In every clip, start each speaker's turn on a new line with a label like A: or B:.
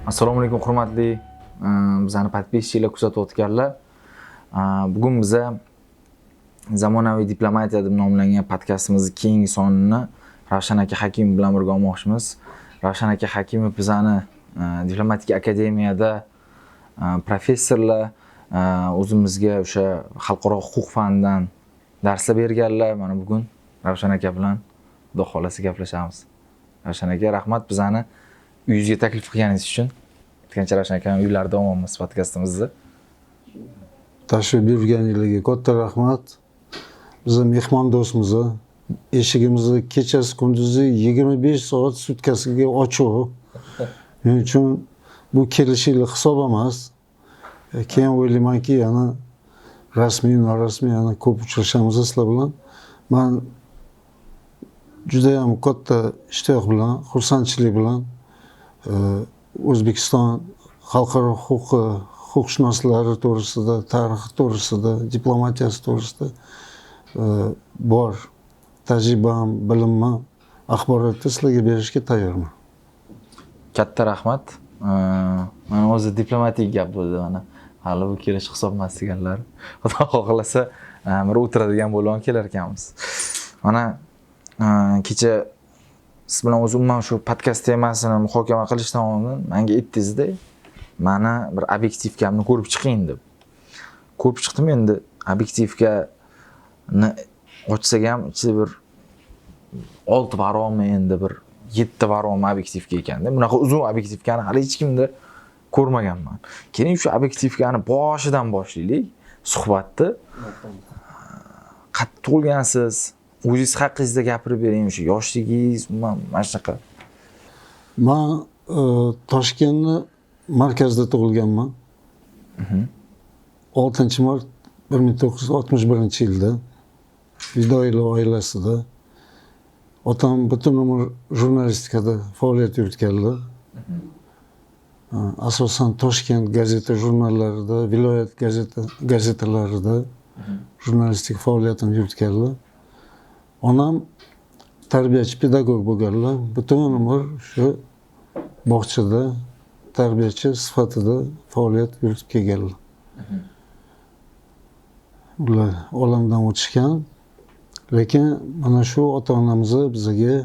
A: Assalomu alaykum hurmatli bizani podpischilar kuzatayotganlar. Bugun biza zamonaviy diplomatiya deb nomlangan podkastimizning keyingi sonini Ravshan aka Hakimov bilan birga olmoqchimiz. Ravshan aka Hakimov bizani diplomatik akademiyada professorlar, o'zimizga o'sha xalqaro huquq fanidan darslar berganlar. Mana bugun Ravshan aka bilan xudo xolasa gaplashamiz. Ravshan aka, rahmat bizani uyingizga taklif qilganingiz uchun. Aytgancha Ravshan aka uylarida olamiz podkastimizni.
B: Tashrif buyurganingizga katta rahmat. Biz mehmon do'stmiz. Eshigimizni kechasi kunduzi 25 soat sutkasiga ochiq. Shuning uchun bu kelishinglar hisob emas. Keyin o'ylaymanki, yana rasmiy, norasmiy yana ko'p uchrashamiz sizlar bilan. Men juda ham katta ishtiyoq bilan, xursandchilik bilan O'zbekiston xalqaro huquqshunoslari to'g'risida, tarixi to'g'risida, diplomatiyasi to'g'risida bor tajribam, bilimim, axborotni sizlarga berishga tayyorman.
A: Katta rahmat. Mana o'zi diplomatik gap bo'ldi mana. Hali bu kelish hisob emas deganlar. Xudo xohlasa bir o'tiradigan bo'lgan kelar ekanmiz. Mana kecha siz bilan o'zimman shu podkast temasini muhokama qilishdan oldin menga aytdingizda, mana bir obyektivkamni ko'rib chiqing deb. Ko'rib chiqdim, endi obyektivkani ochsak ham ichida bir 6 baromi, endi bir 7 baromi obyektivka ekanda. Bunaqa uzun obyektivkani hali hech kimda ko'rmaganman. Keling shu obyektivkani boshidan boshlaylik suhbatni. Qattiq tug'ilgansiz, o'zingiz haqingizda gapirib bering, o'sha yoshligingiz, mana shunaqa.
B: Men Toshkentni markazida tug'ilganman. 6-mart 1961-yilda Fidoylar oilasida. Otam butun umr jurnalistikada faoliyat yuritganlar. Asosan Toshkent gazeta jurnallarida, viloyat gazetalarida jurnalistik faoliyatini yuritganlar. Onam tarbiyachi, pedagog bo'lganlar. Butun umr shu bog'chada tarbiyachi sifatida faoliyat yuritib kelganlar. Ular olamdan o'tishgan. Lekin mana shu ota-onamiz bizga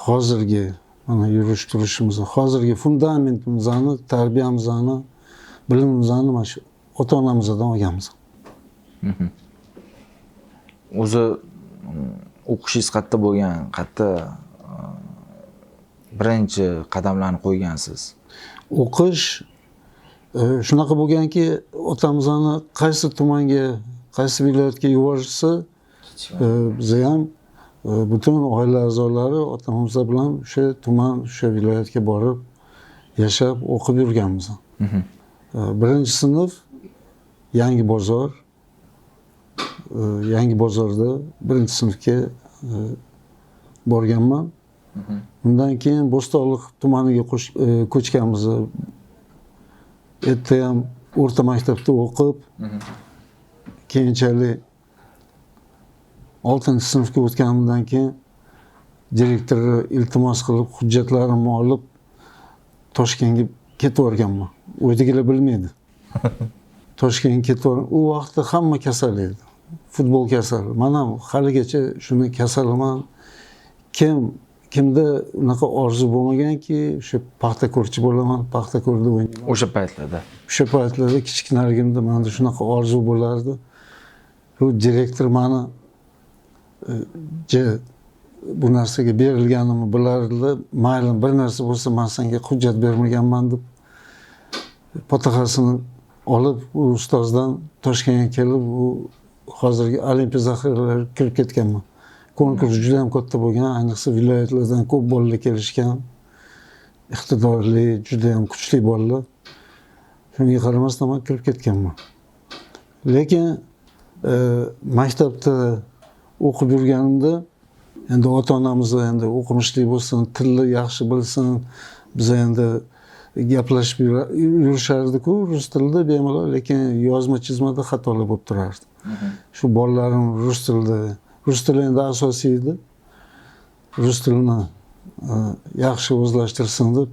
B: hozirgi mana yurish turishimizni, hozirgi fundamentimizni, tarbiyamizni, bilimimizni mana shu ota-onamizdan olganmiz.
A: O'zi o'qishingiz qayerda bo'lgan, qayerda birinchi qadamlarni qo'ygansiz?
B: O'qish shunaqa bo'lganki, otamizni qaysi tumanga, qaysi viloyatga yuborishsa, biz ham butun oila a'zolari otamiz bilan o'sha tuman, o'sha viloyatga borib yashab, o'qib yurganmiz. Birinchi sinf Yangi bozorda birinchi sinfga borganman. Undan keyin Bo'stonliq tumaniga ko'chganmiz. Erta ham o'rta maktabda o'qib, keyinchalik 6-sinfga o'tganimdan keyin direktor iltimos qilib, hujjatlarimni olib Toshkentga ketib o'rganman. Uydagilar bilmaydi. Toshkentga ketib u vaqtda hamma kasal edi. Futbol kasali. Men ham haligacha shuni kasalaman. Kimda unaqa orzu bo'lmaganki, o'sha paxtakorchi bo'laman, paxtakorda o'ynayman.
A: O'sha paytlarda
B: kichkinaligimda menda shunaqa orzu bo'lardi. Bu direktor meni bu narsaga berilganimni bilardi. Mayli, bir narsa bo'lsa men senga hujjat bermaganman deb fotografiyasini olib, u ustozdan Toshkentga kelib, u hozirgi Olimpiya zaxiralariga kirib ketganman. Konkurs juda ham katta bo'lgan, ayniqsa viloyatlardan ko'p bolalar kelishgan. Iqtidorli, juda ham kuchli bolalar. Shunga qaramasdan men kirib ketganman. Lekin maktabda o'qib yurganimda endi ota-onamiz endi o'qimishli bo'lsin, tilni yaxshi bilsin, biz endi gaplashib yurishardi-ku rus tilida bemalol, lekin yozma chizmada xatolar bo'lib turardi. Shu bolalarim rus tili endi asosiy edi. Rus tilini yaxshi o'zlashtirsin deb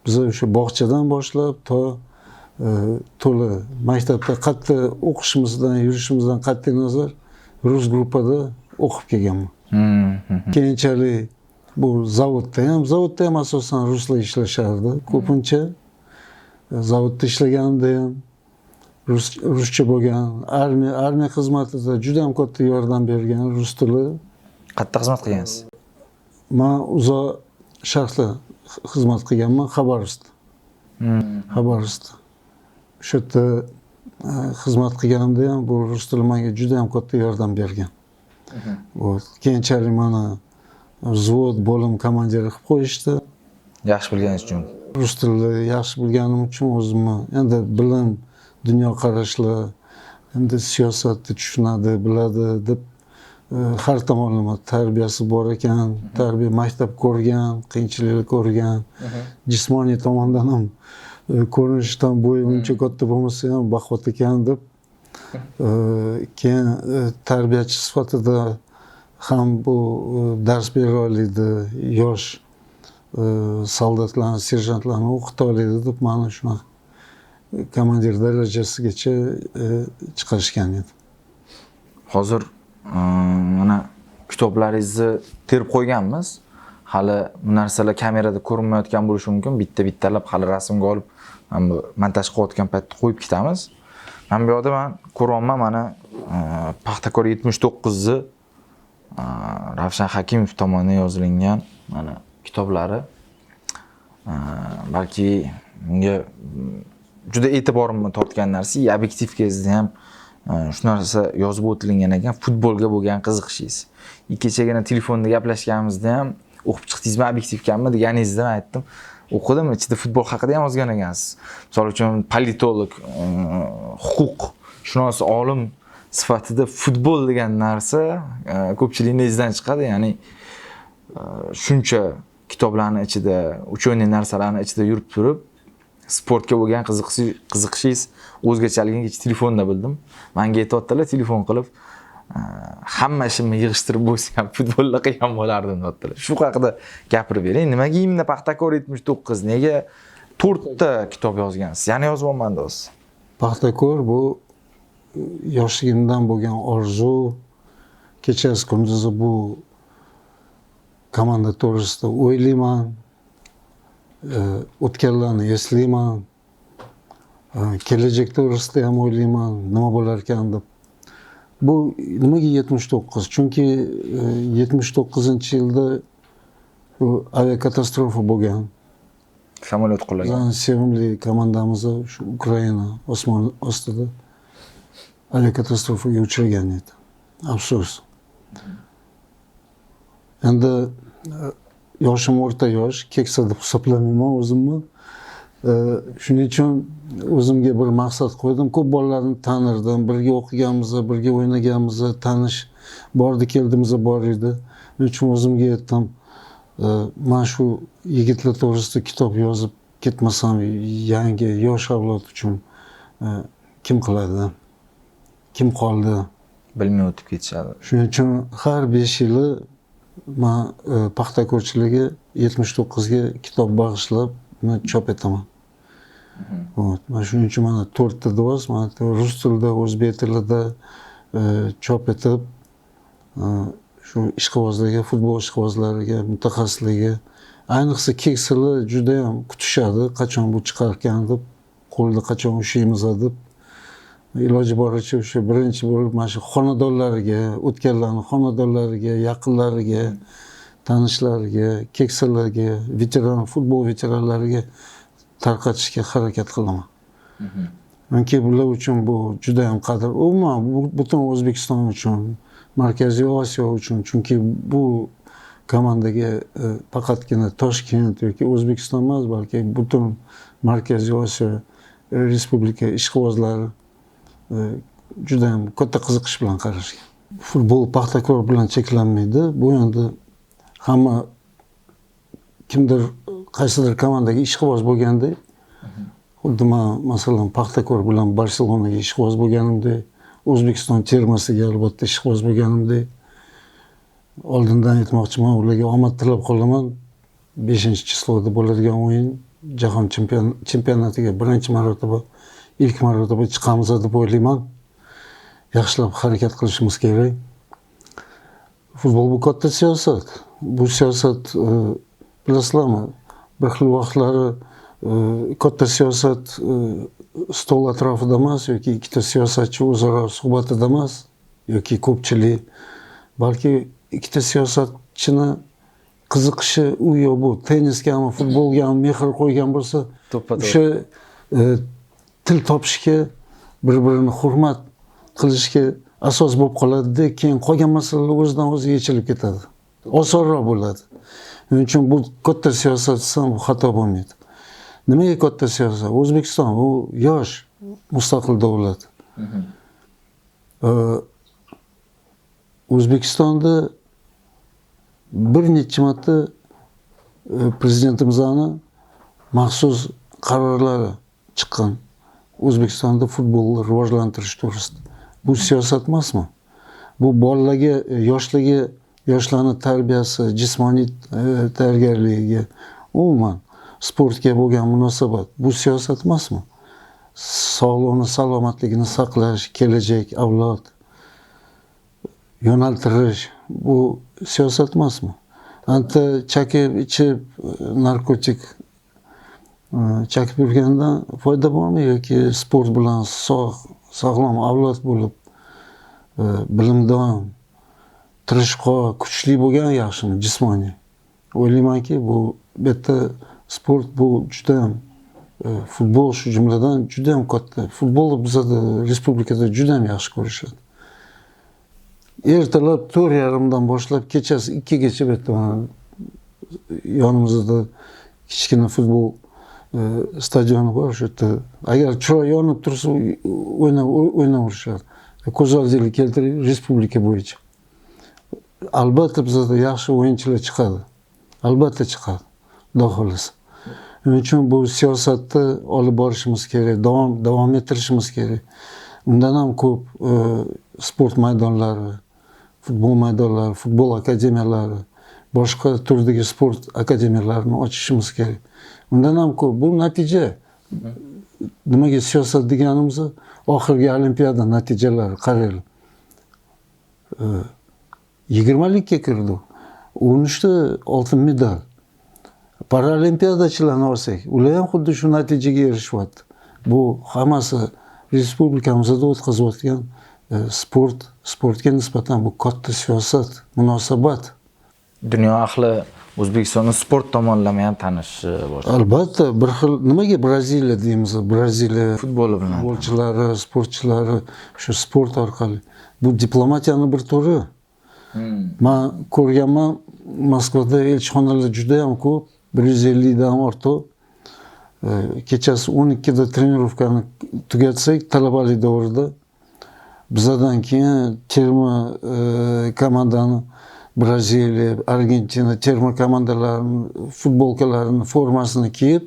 B: Biz o'sha bog'chadan boshlab to to'la maktabda qattiq o'qishimizdan, yurishimizdan qat'iy nazar rus gruppada o'qib kelganman. Keyinchalik bu zavodda ham asosan ruslar ishlashardi. Ko'pincha zavodda ishlaganimda ham ruscha bo'lgan, armiya xizmatida juda ham katta yordam bergan rus tili.
A: Qayerda xizmat qilgansiz?
B: Men uzoq sharqda xizmat qilganman, Xabarovskda. O'sha yerda xizmat qilganimda ham bu rus tili menga juda ham katta yordam bergan. Keyinchalik meni vзвод bo'lim komandiri qilib qo'yishdi.
A: Yaxshi bilganingiz uchun.
B: Rus tilini yaxshi bilganim uchun o'zimni endi bilim, dunyoqarashlar, endi siyosatni tushunadi, biladi deb har tomonlama tarbiyasi bor ekan, tarbiya maktab ko'rgan, qiyinchiliklar ko'rgan, jismoniy tomondan ham ko'rinishdan bo'yi uncha katta bo'lmasa ham baquvvat ekan deb keyin tarbiyachi sifatida ham bu dars bera oladi, yosh soldatlarni, serjantlarni o'qita oladi deb meni shunaqa komandir darajasigacha chiqarishgan edi.
A: Hozir mana kitoblaringizni terib qo'yganmiz. Hali bu narsalar kamerada ko'rinmayotgan bo'lishi mumkin. Bitta-bittalab hali rasmga olib, bu montaj qilayotgan paytda qo'yib ketamiz. Men bu yerda ko'ryapman mana Paxtakor 79 ni Ravshan Hakimov tomonidan yozilgan mana kitoblari. Balki bunga juda e'tiborimni tortgan narsa, obyektivingizda ham shu narsa yozib o'tilgan ekan, futbolga bo'lgan qiziqishingiz. Kechagina telefonda gaplashganimizda ham o'qib chiqdingizmi, obyektivkanmi deganingizda men aytdim, o'qidim, ichida futbol haqida ham yozgan ekansiz. Misol uchun politolog, huquqshunos olim sifatida futbol degan narsa ko'pchilikning izidan chiqadi, ya'ni shuncha kitoblarning ichida, uchoniy narsalarning ichida yurib turib, sportga bo'lgan qiziqishingiz o'zgachaligini telefonda bildim. Menga aytayotdilar, telefon qilib, hamma ishimni yig'ishtirib bo'lsa ham futbolda qilgan bo'lardim deyaptilar. Shu haqida gapirib bering. Nimaga imni Paxtakor 79? Nega 4 ta kitob yozgansiz? Yana yozyapman do'st.
B: Paxtakor bu yoshligimdan bo'lgan orzu, kechasi kunduzi bu komanda to'g'risida o'ylayman, o'tganlarni eslayman, kelajak to'g'risida ham o'ylayman, nima bo'lar ekan deb. Bu nimaga 79? Chunki 79-yilda aviakatastrofa bo'lgan.
A: Samolyot qulagan.
B: Bizning sevimli komandamiz shu Ukraina osmon ostida aviakatastrofaga uchragan edi. Afsus. Endi yoshim o'rta yosh, keksa deb hisoblamayman o'zimni. Shuning uchun o'zimga bir maqsad qo'ydim. Ko'p bolalarni tanirdim, birga o'qiganmiz, birga o'ynaganmiz, tanish bordi-keldimiz bor edi. Shuning uchun o'zimga aytdim, men shu yigitlar to'g'risida kitob yozib ketmasam, yangi yosh avlod uchun kim qiladi? Kim qoldi?
A: Bilmay o'tib ketishadi.
B: Shuning uchun har 5 yili men paxtakorchilarga 79 ga kitob bag'ishlab chop etaman. Men shuning uchun mana 4 ta do'st, mana rus tilida, o'zbek tilida chop etib, shu ishqibozlarga, futbol ishqibozlariga, mutaxassislariga, ayniqsa keksalar juda ham kutishadi, qachon bu chiqar ekan deb, qo'lda qachon ushlaymiz deb. Iloji boricha o'sha birinchi bo'lib mana shu xonadonlariga, o'tganlarning xonadonlariga, yaqinlariga, tanishlariga, keksalarga, veteran, futbol veteranlariga tarqatishga harakat qilaman. Chunki bular uchun bu juda ham qadr. Umuman butun O'zbekiston uchun, Markaziy Osiyo uchun, chunki bu komandaga faqatgina Toshkent yoki O'zbekiston emas, balki butun Markaziy Osiyo respublika ishqibozlari juda ham katta qiziqish bilan qarashgan. Futbol Paxtakor bilan cheklanmaydi. Bu endi hamma kimdir qaysidir komandaga ishqiboz bo'lganda, xuddi men masalan Paxtakor bilan Barselonaga ishqiboz bo'lganimdek, O'zbekiston termasiga albatta ishqiboz bo'lganimdek, oldindan aytmoqchiman, ularga omad tilab qolaman. 5-chisloda bo'ladigan o'yin jahon chempionatiga ilk marotaba chiqamiz deb o'ylayman. Yaxshilab harakat qilishimiz kerak. Futbol bu katta siyosat. Bu siyosat bilasizlarmi? Bir xil vaqtlari katta siyosat stol atrofida emas yoki ikkita siyosatchi o'zaro suhbatida emas yoki ko'pchilik, balki ikkita siyosatchini qiziqishi u yo bu tennisgami, futbolgami mehr qo'ygan bo'lsa, o'sha til topishga, bir-birini hurmat qilishga asos bo'lib qoladida, keyin qolgan masalalar o'zidan o'zi yechilib ketadi. Osonroq bo'ladi. Shuning uchun bu katta siyosat desam bu xato bo'lmaydi. Nimaga katta siyosat? O'zbekiston u yosh mustaqil davlat. O'zbekistonda bir necha marta prezidentimizning maxsus qarorlari chiqqan. O'zbekistonda futbolni rivojlantirish to'g'risida. Bu siyosat emasmi? Bu bolalarga, yoshlarning tarbiyasi, jismoniy tayyorgarligiga, umuman sportga bo'lgan munosabat bu siyosat emasmi? Sog'liqni, salomatligini saqlash, kelajak avlod yo'naltirish bu siyosat emasmi? Anta chakib ichib narkotik chakib yurgandan foyda bormi yoki sport bilan sog'lom avlod bo'lib bilimdon, tirishqoq, kuchli bo'lgan yaxshimi jismoniy? O'ylaymanki bu bitta sport bu juda ham futbol shu jumladan juda ham katta. Futbolni bizda respublikada juda ham yaxshi ko'rishadi. Ertalab 4:30dan boshlab kechasi 2gacha bu yerda yonimizda kichkina futbol stadioni bor shu yerda. Agar chiroq yonib tursa o'ynaverishadi. Ko'z oldingizga keltiring, respublika bo'yicha. Albatta bizda yaxshi o'yinchilar chiqadi. Albatta chiqadi. Xudo xolasa. Shuning uchun bu siyosatni olib borishimiz kerak, davom ettirishimiz kerak. Undan ham ko'p sport maydonlari, futbol maydonlari, futbol akademiyalari, boshqa turdagi sport akademiyalarini ochishimiz kerak. Undan ham ko'p bu natija. Nimaga siyosat deganimiz oxirgi olimpiada natijalari qaraylik. 20likka kirdi. 13 ta oltin medal. Paralimpiadachilarni olsak, ular ham xuddi shu natijaga erishyapti. Bu hammasi respublikamizda o'tkazayotgan sportga nisbatan bu katta siyosat, munosabat.
A: Dunyo ahli O'zbekistonning sport tomonlama ham tanishi bor.
B: Albatta, bir xil nimaga Braziliya deymiz? Braziliya
A: futboli bilan
B: futbolchilari, sportchilari shu sport orqali. Bu diplomatiyaning bir turi. Men ko'rganman, Moskvada elchixonalar juda ham ko'p, 150 dan ortiq. Kechasi 12 da trenirovkani tugatsak, talabalik davrida bizdan keyin terma komandani Braziliya, Argentina terma komandalarining futbolkalarini formasini kiyib,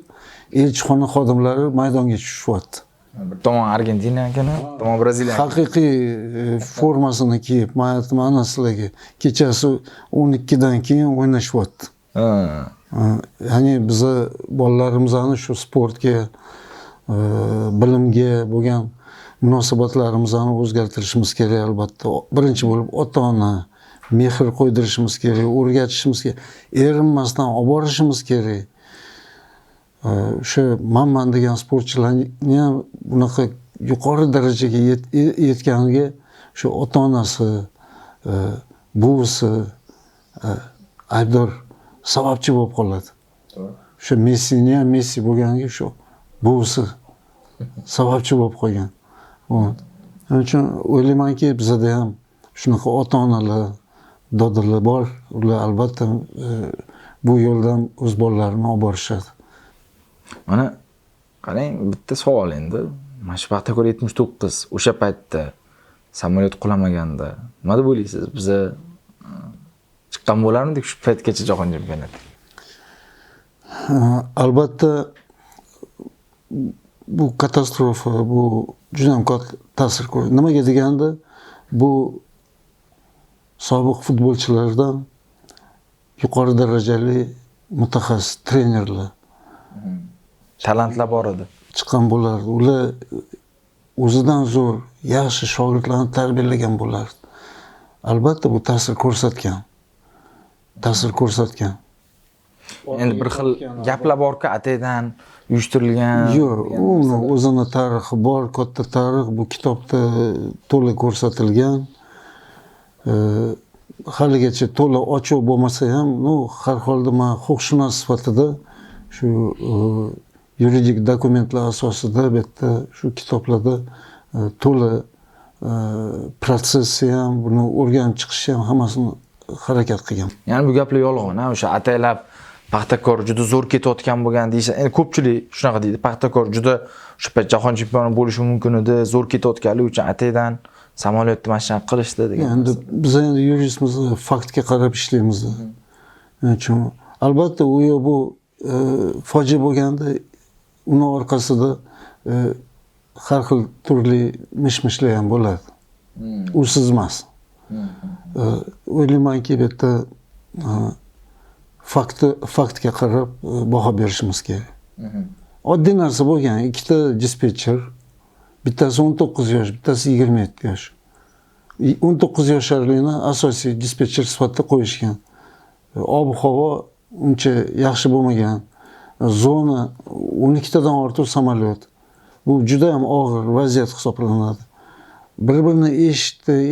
B: elchixona xodimlari maydonga tushyapti.
A: Bir tomon Argentina ekan, tomon Braziliya.
B: Haqiqiy formasini kiyib, mana sizlarga kechasi 12 dan keyin o'ynashyapti. Ya'ni biz bolalarimizni shu sportga, bilimga bo'lgan munosabatlarimizni o'zgartirishimiz kerak albatta. Birinchi bo'lib ota-ona mehr qo'ydirishimiz kerak, o'rgatishimiz kerak, erinmasdan olib borishimiz kerak. O'sha man degan sportchilarni ham bunaqa yuqori darajaga yetganiga shu ota-onasi, buvisi aybdor sababchi bo'lib qoladi. Shu Messini ham Messi bo'lganiga shu buvisi sababchi bo'lib qolgan. Shuning uchun o'ylaymanki, bizda ham shunaqa ota-onalar, dodalar bor. Ular albatta bu yo'ldan o'z bolalarini olib borishadi.
A: Mana qarang, bitta savol endi. Mana shu Paxtakor 79 o'sha paytda samolyot qulamaganda nima deb o'ylaysiz? Biz chiqqan bo'larmidik shu paytgacha jahon chempionati?
B: Albatta bu katastrofa, bu juda ham katta ta'sir ko'rdi. Nimaga deganda, bu sobiq futbolchilardan yuqori darajali mutaxassis trenerlar
A: talantlar bor edi.
B: chiqqan bo'lardi. Ular o'zidan zo'r yaxshi shogirdlarni tarbiyalagan bo'lardi. Albatta bu ta'sir ko'rsatgan.
A: Endi bir xil gaplar borku, ataydan uyushtirilgan.
B: Yo'q, uni o'zini tarixi bor, katta tarix bu kitobda to'la ko'rsatilgan. Haligacha to'la ochiq bo'lmasa ham, har holda men huquqshunos sifatida shu yuridik dokumentlar asosida bitta shu kitoblarda to'la protsessi ham, buni o'rganib chiqish ham hammasini harakat qilgan.
A: Ya'ni bu gaplar yolg'on, o'sha ataylab Paxtakor juda zo'r ketayotgan bo'lgan deysa, endi ko'pchilik shunaqa deydi. Paxtakor juda shu payt jahon chempioni bo'lishi mumkin edi, zo'r ketayotganligi uchun ataydan samolyotni mashina qilishdi degan.
B: Endi biz endi yuristmiz, faktga qarab ishlaymiz. Chunki albatta u bu fojia bo'lganda uni orqasida har xil turli mish-mishlar ham bo'ladi. Usiz emas. O'ylaymanki bu yerda faktga qarab baho berishimiz kerak. Oddiy narsa bo'lgan, ikkita dispetcher, bittasi 19 yosh, bittasi 27 yosh. 19 yoshlarlikni asosiy dispetcher sifatida qo'yishgan. Ob-havo uncha yaxshi bo'lmagan. Zona 12 tadan ortiq samolyot. Bu juda ham og'ir vaziyat hisoblanadi. Bir-birini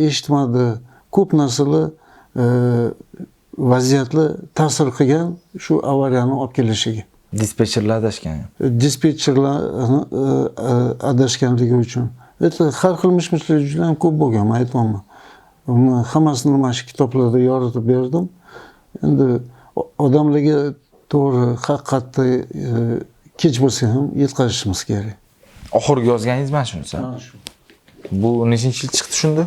B: eshitmadi. Ko'p narsalar vaziyatlar ta'sir qilgan shu avariyani olib kelishiga.
A: Dispetcherlar adashgan.
B: Dispetcherlar adashganligi uchun. Har xil mish-mishlar juda ham ko'p bo'lgan, men aytmoqman. Uni hammasini mana shu kitoblarda yoritib berdim. Endi odamlarga to'g'ri haqiqatda kech bo'lsa ham yetkazishimiz kerak.
A: Oxirgi yozganingiz mana shunisi. Bu nechinchi yil chiqdi shunda?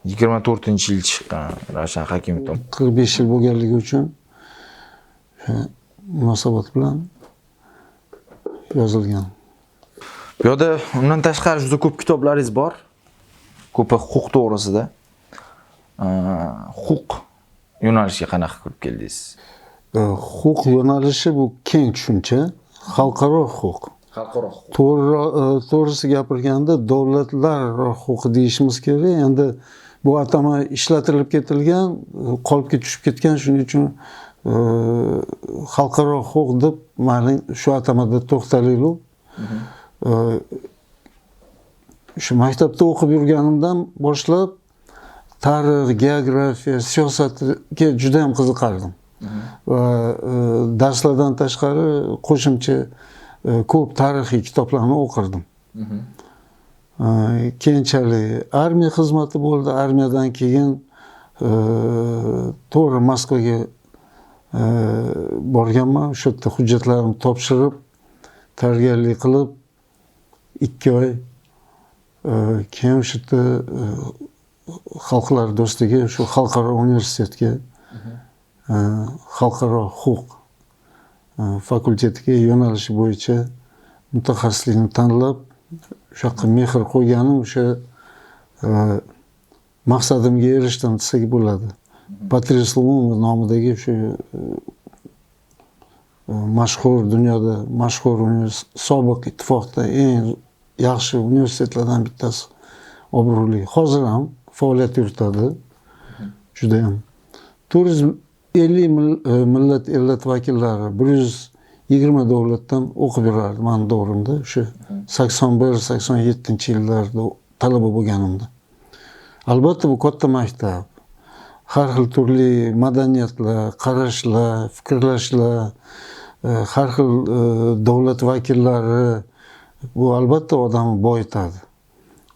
A: 24-yil chiqqan Ravshan Hakimov tom.
B: 45 yil bo'lganligi uchun munosabat bilan yozilgan.
A: Bu yerda undan tashqari juda ko'p kitoblaringiz bor. Ko'pi huquq to'g'risida. Huquq yo'nalishiga qanaqa kirib keldingiz?
B: Huquq yo'nalishi bu keng tushuncha, xalqaro huquq.
A: Xalqaro huquq.
B: To'g'risi gapirganda davlatlar huquqi deyishimiz kerak. Endi bu atama ishlatilib ketilgan, qolipga tushib ketgan, shuning uchun xalqaro huquq deb mana shu atamada to'xtalaylik. Shu maktabda o'qib yurganimdan boshlab tarix, geografiya, siyosatga juda ham qiziqardim. Va darslardan tashqari qo'shimcha ko'p tarixiy kitoblarni o'qirdim. Keyinchalik armiya xizmati bo'ldi. Armiyadan keyin to'g'ri Moskvaga borganman. O'sha yerda hujjatlarimni topshirib, tayyorgarlik qilib 2 oy keyin o'sha yerda xalqlar do'stligi shu xalqaro universitetga xalqaro huquq fakultetiga yo'nalishi bo'yicha mutaxassislikni tanlab o'sha yoqqa mehr qo'yganim o'sha maqsadimga erishdim desak bo'ladi. Patrice Lumumba nomidagi shu mashhur dunyoda mashhur sobiq ittifoqda eng yaxshi universitetlardan bittasi, obro'li. Hozir ham faoliyat yuritadi. Juda ham. Turizm 50 millat ellat vakillari 120 davlatdan o'qib yurardi men davrimda. O'sha 81-87-yillarda talaba bo'lganimda. Albatta bu katta maktab. Har xil turli madaniyatlar, qarashlar, fikrlashlar, har xil davlat vakillari bu albatta odamni boyitadi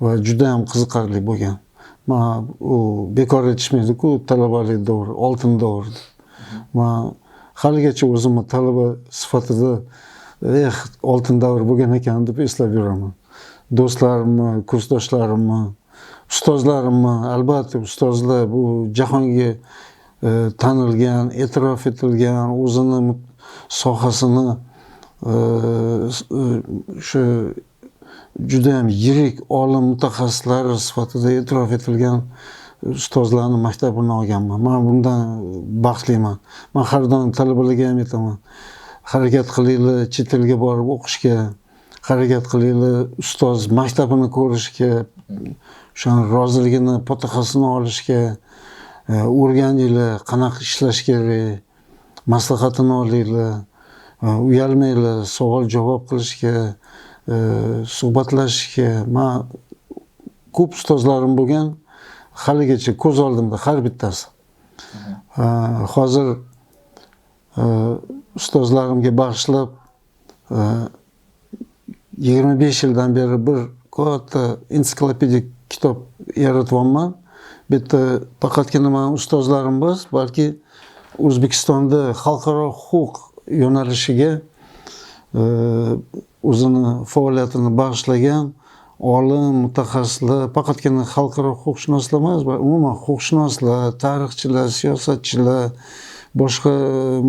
B: va juda ham qiziqarli bo'lgan. Men u bekor aytishmaydi-ku, talabalik davr, oltin davr. Men haligacha o'zimni talaba sifatida oltin davr bo'lgan ekan deb eslab yuraman. Do'stlarimni, kursdoshlarimni, ustozlarimni, albatta ustozlar bu jahonga tanilgan, e'tirof etilgan, o'zini sohasini shu juda ham yirik olim mutaxassislari sifatida e'tirof etilgan ustozlarni maktabidan olganman. Men bundan baxtliman. Men har doim talabalarga ham aytaman. harakat qilinglar, chet elga borib o'qishga, harakat qilinglar, ustoz maktabini ko'rishga, o'shani roziligini, fotoqasini olishga o'rganinglar, qanaqa ishlash kerak, maslahatini olinglar, uyalmanglar, savol javob qilishga, suhbatlashishga. Men ko'p ustozlarim bo'lgan, haligacha ko'z oldimda har bittasi. Hozir ustozlarimga bag'ishlab 25 yildan beri bir katta ensiklopediya kitob yaratyapman. Bu yerda faqatgina men ustozlarim emas, balki O'zbekistonda xalqaro huquq yo'nalishiga o'zini faoliyatini bag'ishlagan olim, mutaxassislar, faqatgina xalqaro huquqshunoslar emas, umuman huquqshunoslar, tarixchilar, siyosatchilar, boshqa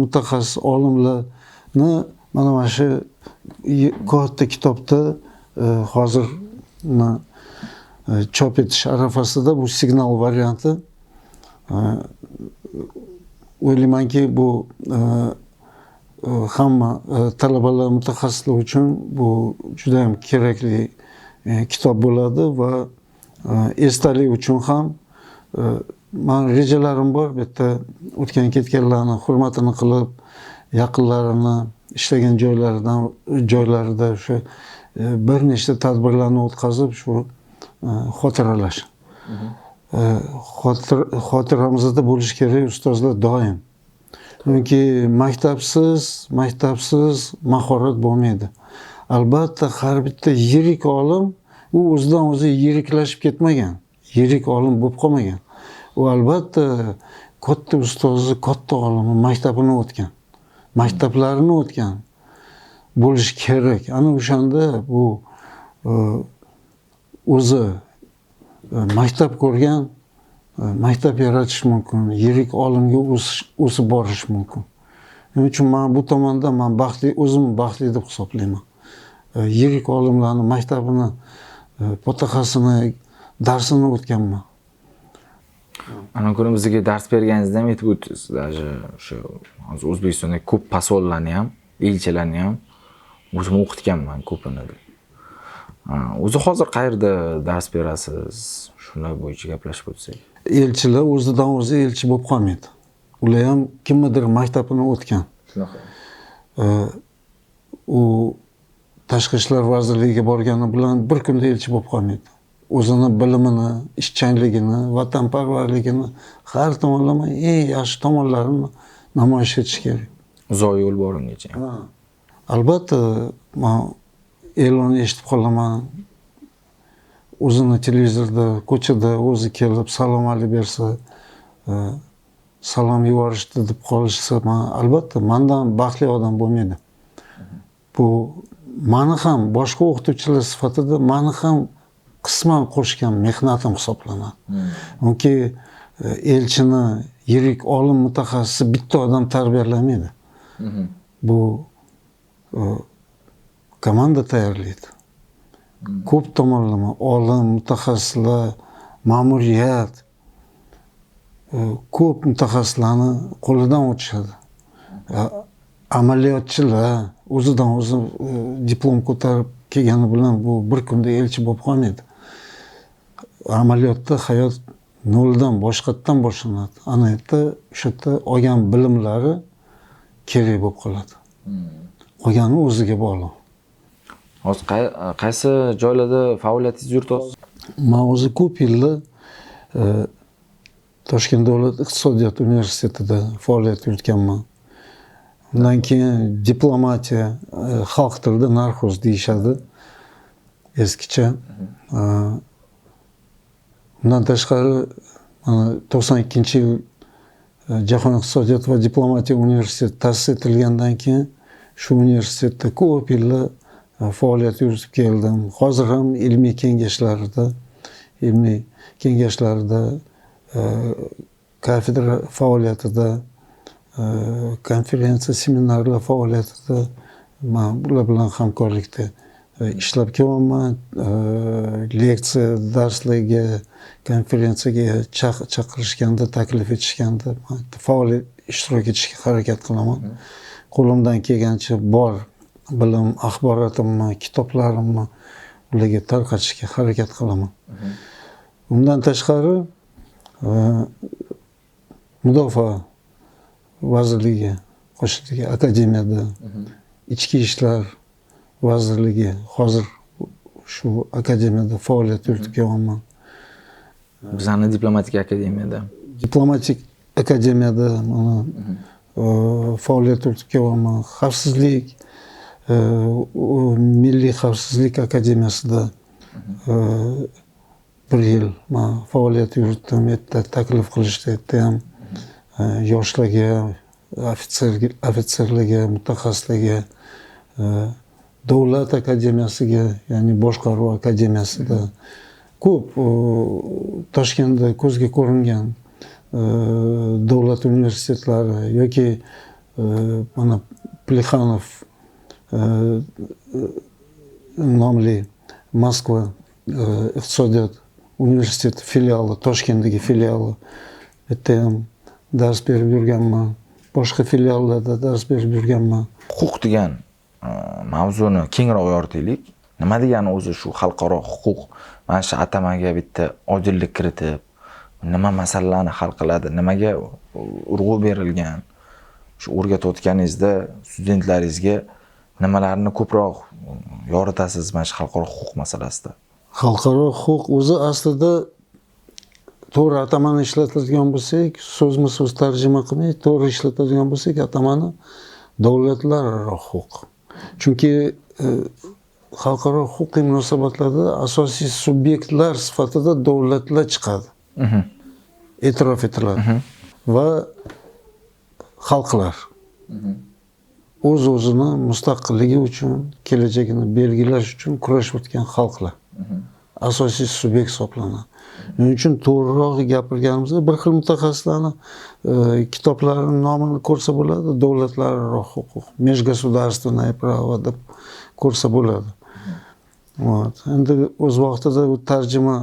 B: mutaxassis olimlarni mana shu katta kitobda hozir chop etish arafasida bu signal varianti. O'ylaymanki, bu hamma talabalar, mutaxassislar uchun bu juda ham kerakli kitob bo'ladi va esdalik uchun ham men rejalarim bor. Bu yerda o'tgan ketganlarni hurmatini qilib, yaqinlarini ishlagan joylarida o'sha bir nechta tadbirlarni o'tkazib, shu xotiralash. Xotiramizda bo'lishi kerak ustozlar doim. Chunki maktabsiz mahorat bo'lmaydi. Albatta har bitta yirik olim u o'zidan o'zi yiriklashib ketmagan, yirik olim bo'lib qolmagan. U albatta katta ustozi, katta olimi, maktabini o'tgan, maktablarini o'tgan bo'lishi kerak. Ana o'shanda bu o'zi maktab ko'rgan, maktab yaratish mumkin, yirik olimga o'sib borish mumkin. Shuning uchun men bu tomonda o'zim baxtli deb hisoblayman. Yirik olimlarni maktabini, fotoqasini, darsini o'tganman.
A: Ana ko'ra bizga dars berganingizda ham aytib o'tdingiz. Даже o'sha hozir O'zbekistonda ko'p posollarni ham, elchilarni ham o'zim o'qitganman ko'pini. O'zi hozir qayerda dars berasiz? Shular bo'yicha gaplashib o'tsak.
B: Elchilar o'zidan o'zi elchi bo'lib qolmaydi. Ular ham kimnidir maktabini o'tgan.
A: Shunaqa.
B: U Tashqi ishlar vazirligiga borgani bilan bir kunda elchi bo'lib qolmaydi. O'zini bilimini, ishchanligini, vatanparvarligini har tomonlama eng yaxshi tomonlarini namoyish etish kerak.
A: Uzoq yo'l bor ungacha.
B: Albatta, men e'lon eshitib qolaman. O'zini televizorda, ko'chada o'zi kelib salom alik bersa, salom yuborishdi deb qolishsa, albatta mendan baxtli odam bo'lmaydi. Bu meni ham boshqa o'qituvchilar sifatida meni ham qisman qo'shgan mehnatim hisoblanadi. Chunki elchini, yirik olim, mutaxassisi bitta odam tarbiyalamaydi. Bu komanda tayyorlaydi. Ko'p tomonlama olim, mutaxassislar, ma'muriyat, ko'p mutaxassislarni qo'lidan o'tishadi. Amaliyotchilar o'zidan o'zi diplom ko'tarib kelgani bilan bu bir kunda elchi bo'lib qolmaydi. Amaliyotda hayot noldan, boshqatdan boshlanadi. Ana yerda o'sha yerda olgan bilimlari kerak bo'lib qoladi. Olgani o'ziga bog'liq.
A: Hozir qaysi joylarda faoliyatingiz yurityapsiz?
B: Men o'zi ko'p yillar Toshkent davlat iqtisodiyot universitetida faoliyat yuritganman. Undan keyin diplomatiya, xalq tilida narxoz deyishadi eskicha. Bundan tashqari 92-yil Jahon iqtisodiyot va diplomatiya universiteti ta'sis etilgandan keyin shu universitetda ko'p yillar faoliyat yuritib keldim. Hozir ham ilmiy kengashlarda, kafedra faoliyatida, konferensiya, seminarlar faoliyatida men bular bilan hamkorlikda ishlab kelyapman. Leksiya, darslarga, konferensiyaga chaqirishganda, taklif etishganda faol ishtirok etishga harakat qilaman. qo'limdan kelgancha bor bilim, axborotimni, kitoblarimni ularga tarqatishga harakat qilaman. Undan tashqari Mudofaa vazirligi qo'shitilgan akademiyada, ichki ishlar vazirligi hozir shu akademiyada faoliyat yuritib kelyapman.
A: Bizani diplomatik akademiyada.
B: Diplomatik akademiyada mana faoliyat yuritib kelyapman. Xavfsizlik, Milliy xavfsizlik akademiyasida bir yil men faoliyat yuritdim. Yerda taklif qilishdi, yerda ham yoshlarga, ofitserlarga, mutaxassislarga, davlat akademiyasiga, ya'ni boshqaruv akademiyasida ko'p Toshkentda ko'zga ko'ringan davlat universitetlari yoki mana Plexanov nomli Moskva iqtisodiyot universiteti filiali, Toshkentdagi filiali, yerda ham dars berib yurganman. Boshqa filiallarda dars berib yurganman.
A: Huquq degan mavzuni kengroq yoritaylik. Nima degani o'zi shu xalqaro huquq? Mana shu atamaga bitta oydinlik kiritib, nima masalalarni hal qiladi, nimaga urg'u berilgan? Shu o'rgatayotganingizda studentlaringizga nimalarni ko'proq yoritasiz mana shu xalqaro huquq masalasida?
B: Xalqaro huquq o'zi aslida to'g'ri atamani ishlatadigan bo'lsak, so'zma-so'z tarjima qilmay, to'g'ri ishlatadigan bo'lsak, atamani davlatlararo huquq. Chunki xalqaro huquqiy munosabatlarda asosiy subyektlar sifatida davlatlar chiqadi. E'tirof etiladi. Va xalqlar o'z-o'zini mustaqilligi uchun, kelajagini belgilash uchun kurashib o'tgan xalqlar. Asosiy subyekt hisoblanadi. Shuning uchun to'g'riroq gapirganimizda bir xil mutaxassislarni kitoblarining nomini ko'rsa bo'ladi, davlatlararo huquq, межгосударственное право deb ko'rsa bo'ladi. Endi o'z vaqtida u tarjima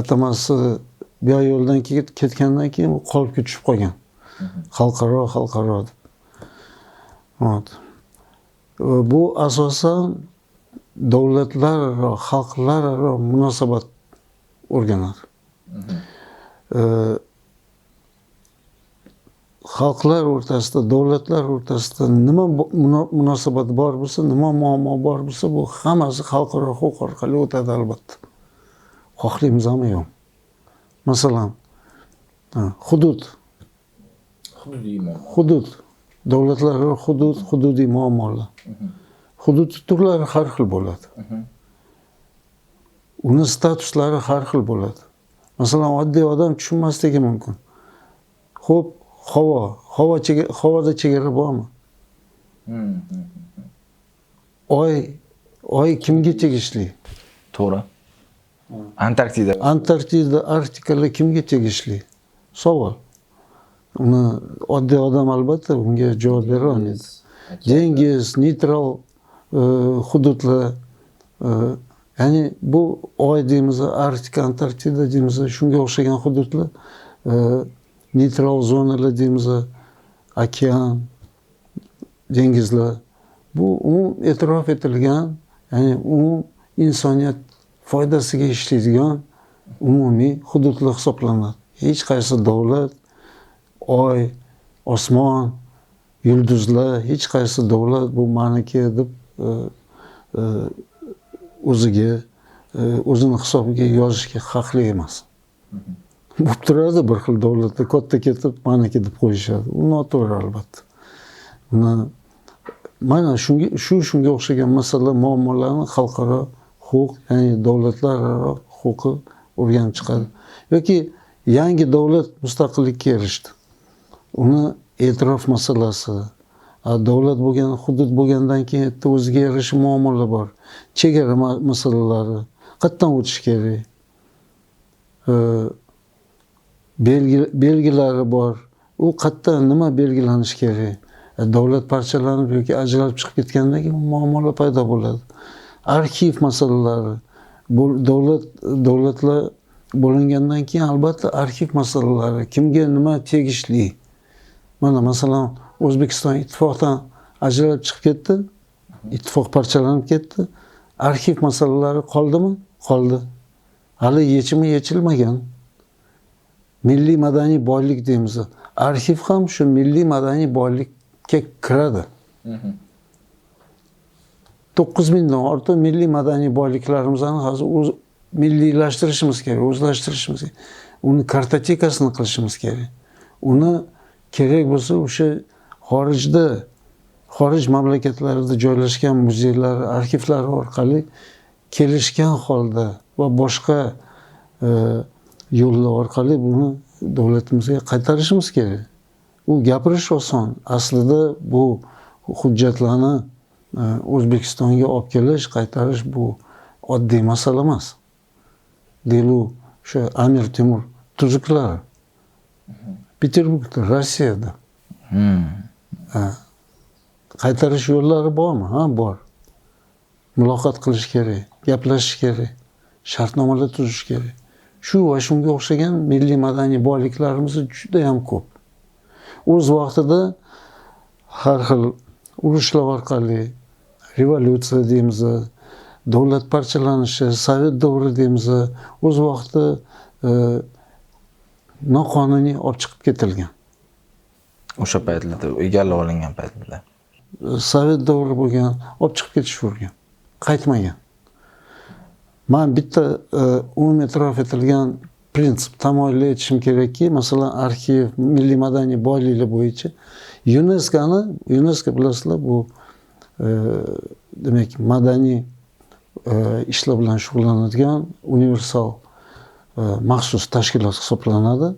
B: atamasi bu yo'ldan ketgandan keyin u qolipga tushib qolgan. Xalqaro deb. Bu asosan davlatlararo, xalqlararo munosabat o'rganadi. Xalqlar o'rtasida, davlatlar o'rtasida nima munosabat bor bo'lsa, nima muammo bor bo'lsa, bu hammasi xalqaro huquq orqali o'tadi albatta. Xohlaymizmi yo'q. Masalan, hudud. Davlatlararo hudud, hududiy muammolar. Hudud turlari har xil bo'ladi. Uni statuslari har xil bo'ladi. Masalan, oddiy odam tushunmasligi mumkin. Xo'p, havoda chegara bormi? Oy kimga tegishli?
A: To'g'ri. Antarktida,
B: Arktikalar kimga tegishli? Savol. Uni oddiy odam albatta unga javob bera olmaydi. Dengiz, neytral hududlar, ya'ni bu Oy deymiz, Arktika, Antarktida deymiz, shunga o'xshagan hududlar, neytral zonalar deymiz, okean, dengizlar. Bu e'tirof etilgan, ya'ni insoniyat foydasiga ishlaydigan umumiy hududlar hisoblanadi. Hech qaysi davlat, Oy, osmon, yulduzlar, hech qaysi davlat bu meniki deb o'zini hisobiga yozishga haqli emas. Bo'lib turadi bir xil davlatlar katta ketib meniki deb qo'yishadi. U noto'g'ri albatta. Mana shunga o'xshagan masala muammolarni xalqaro huquq, ya'ni davlatlararo huquqi o'rganib chiqadi. Yoki yangi davlat mustaqillikka erishdi. Uni e'tirof masalasi, davlat bo'lgan, hudud bo'lgandan keyin o'ziga yarasha muammolar bor. Chegara masalalari, qayerdan o'tish kerak? Belgilari bor. U qayerdan nima belgilanishi kerak? Davlat parchalanib yoki ajralib chiqib ketgandan keyin muammolar paydo bo'ladi. Arxiv masalalari, davlatlar bo'lingandan keyin albatta arxiv masalalari, kimga nima tegishli? Mana masalan O'zbekiston ittifoqdan ajralib chiqib ketdi. Ittifoq parchalanib ketdi. Arxiv masalalari qoldimi? Qoldi. Hali yechimi yechilmagan. Milliy madaniy boylik deymiz. Arxiv ham shu milliy madaniy boylikka kiradi. 9000 dan ortiq milliy madaniy boyliklarimizni hozir milliylashtırishimiz kerak, o'zlashtirishimiz kerak. Uni kartotekasini qilishimiz kerak. Uni kerak bo'lsa o'sha xorij mamlakatlarida joylashgan muzeylar, arxivlar orqali kelishgan holda va boshqa yo'llar orqali buni davlatimizga qaytarishimiz kerak. U gapirish oson. Aslida bu hujjatlarni O'zbekistonga olib kelish, qaytarish bu oddiy masala emas. Delu o'sha Amir Temur tuzuklari Peterburgda, Rossiyada. Qaytarish yo'llari bormi? Ha, bor. Muloqot qilish kerak, gaplashish kerak, shartnomalar tuzish kerak. Shu va shunga o'xshagan milliy madaniy boyliklarimiz juda ham ko'p. O'z vaqtida har xil urushlar orqali revolyutsiya deymiz, davlat parchalanishi, sovet davri deymiz, o'z vaqtida noqonuniy olib chiqib ketilgan.
A: O'sha paytlarda egallab olingan paytlarda.
B: Sovet davri bo'lgan, olib chiqib ketishgan, qaytmagan. Men bitta umumiy e'tirof etilgan prinsip tamoyil etishim kerakki, masalan, arxiv, milliy madaniy boyliklar bo'yicha UNESCO bilasizlar, bu demak madaniy ishlar bilan shug'ullanadigan universal maxsus tashkilot hisoblanadi.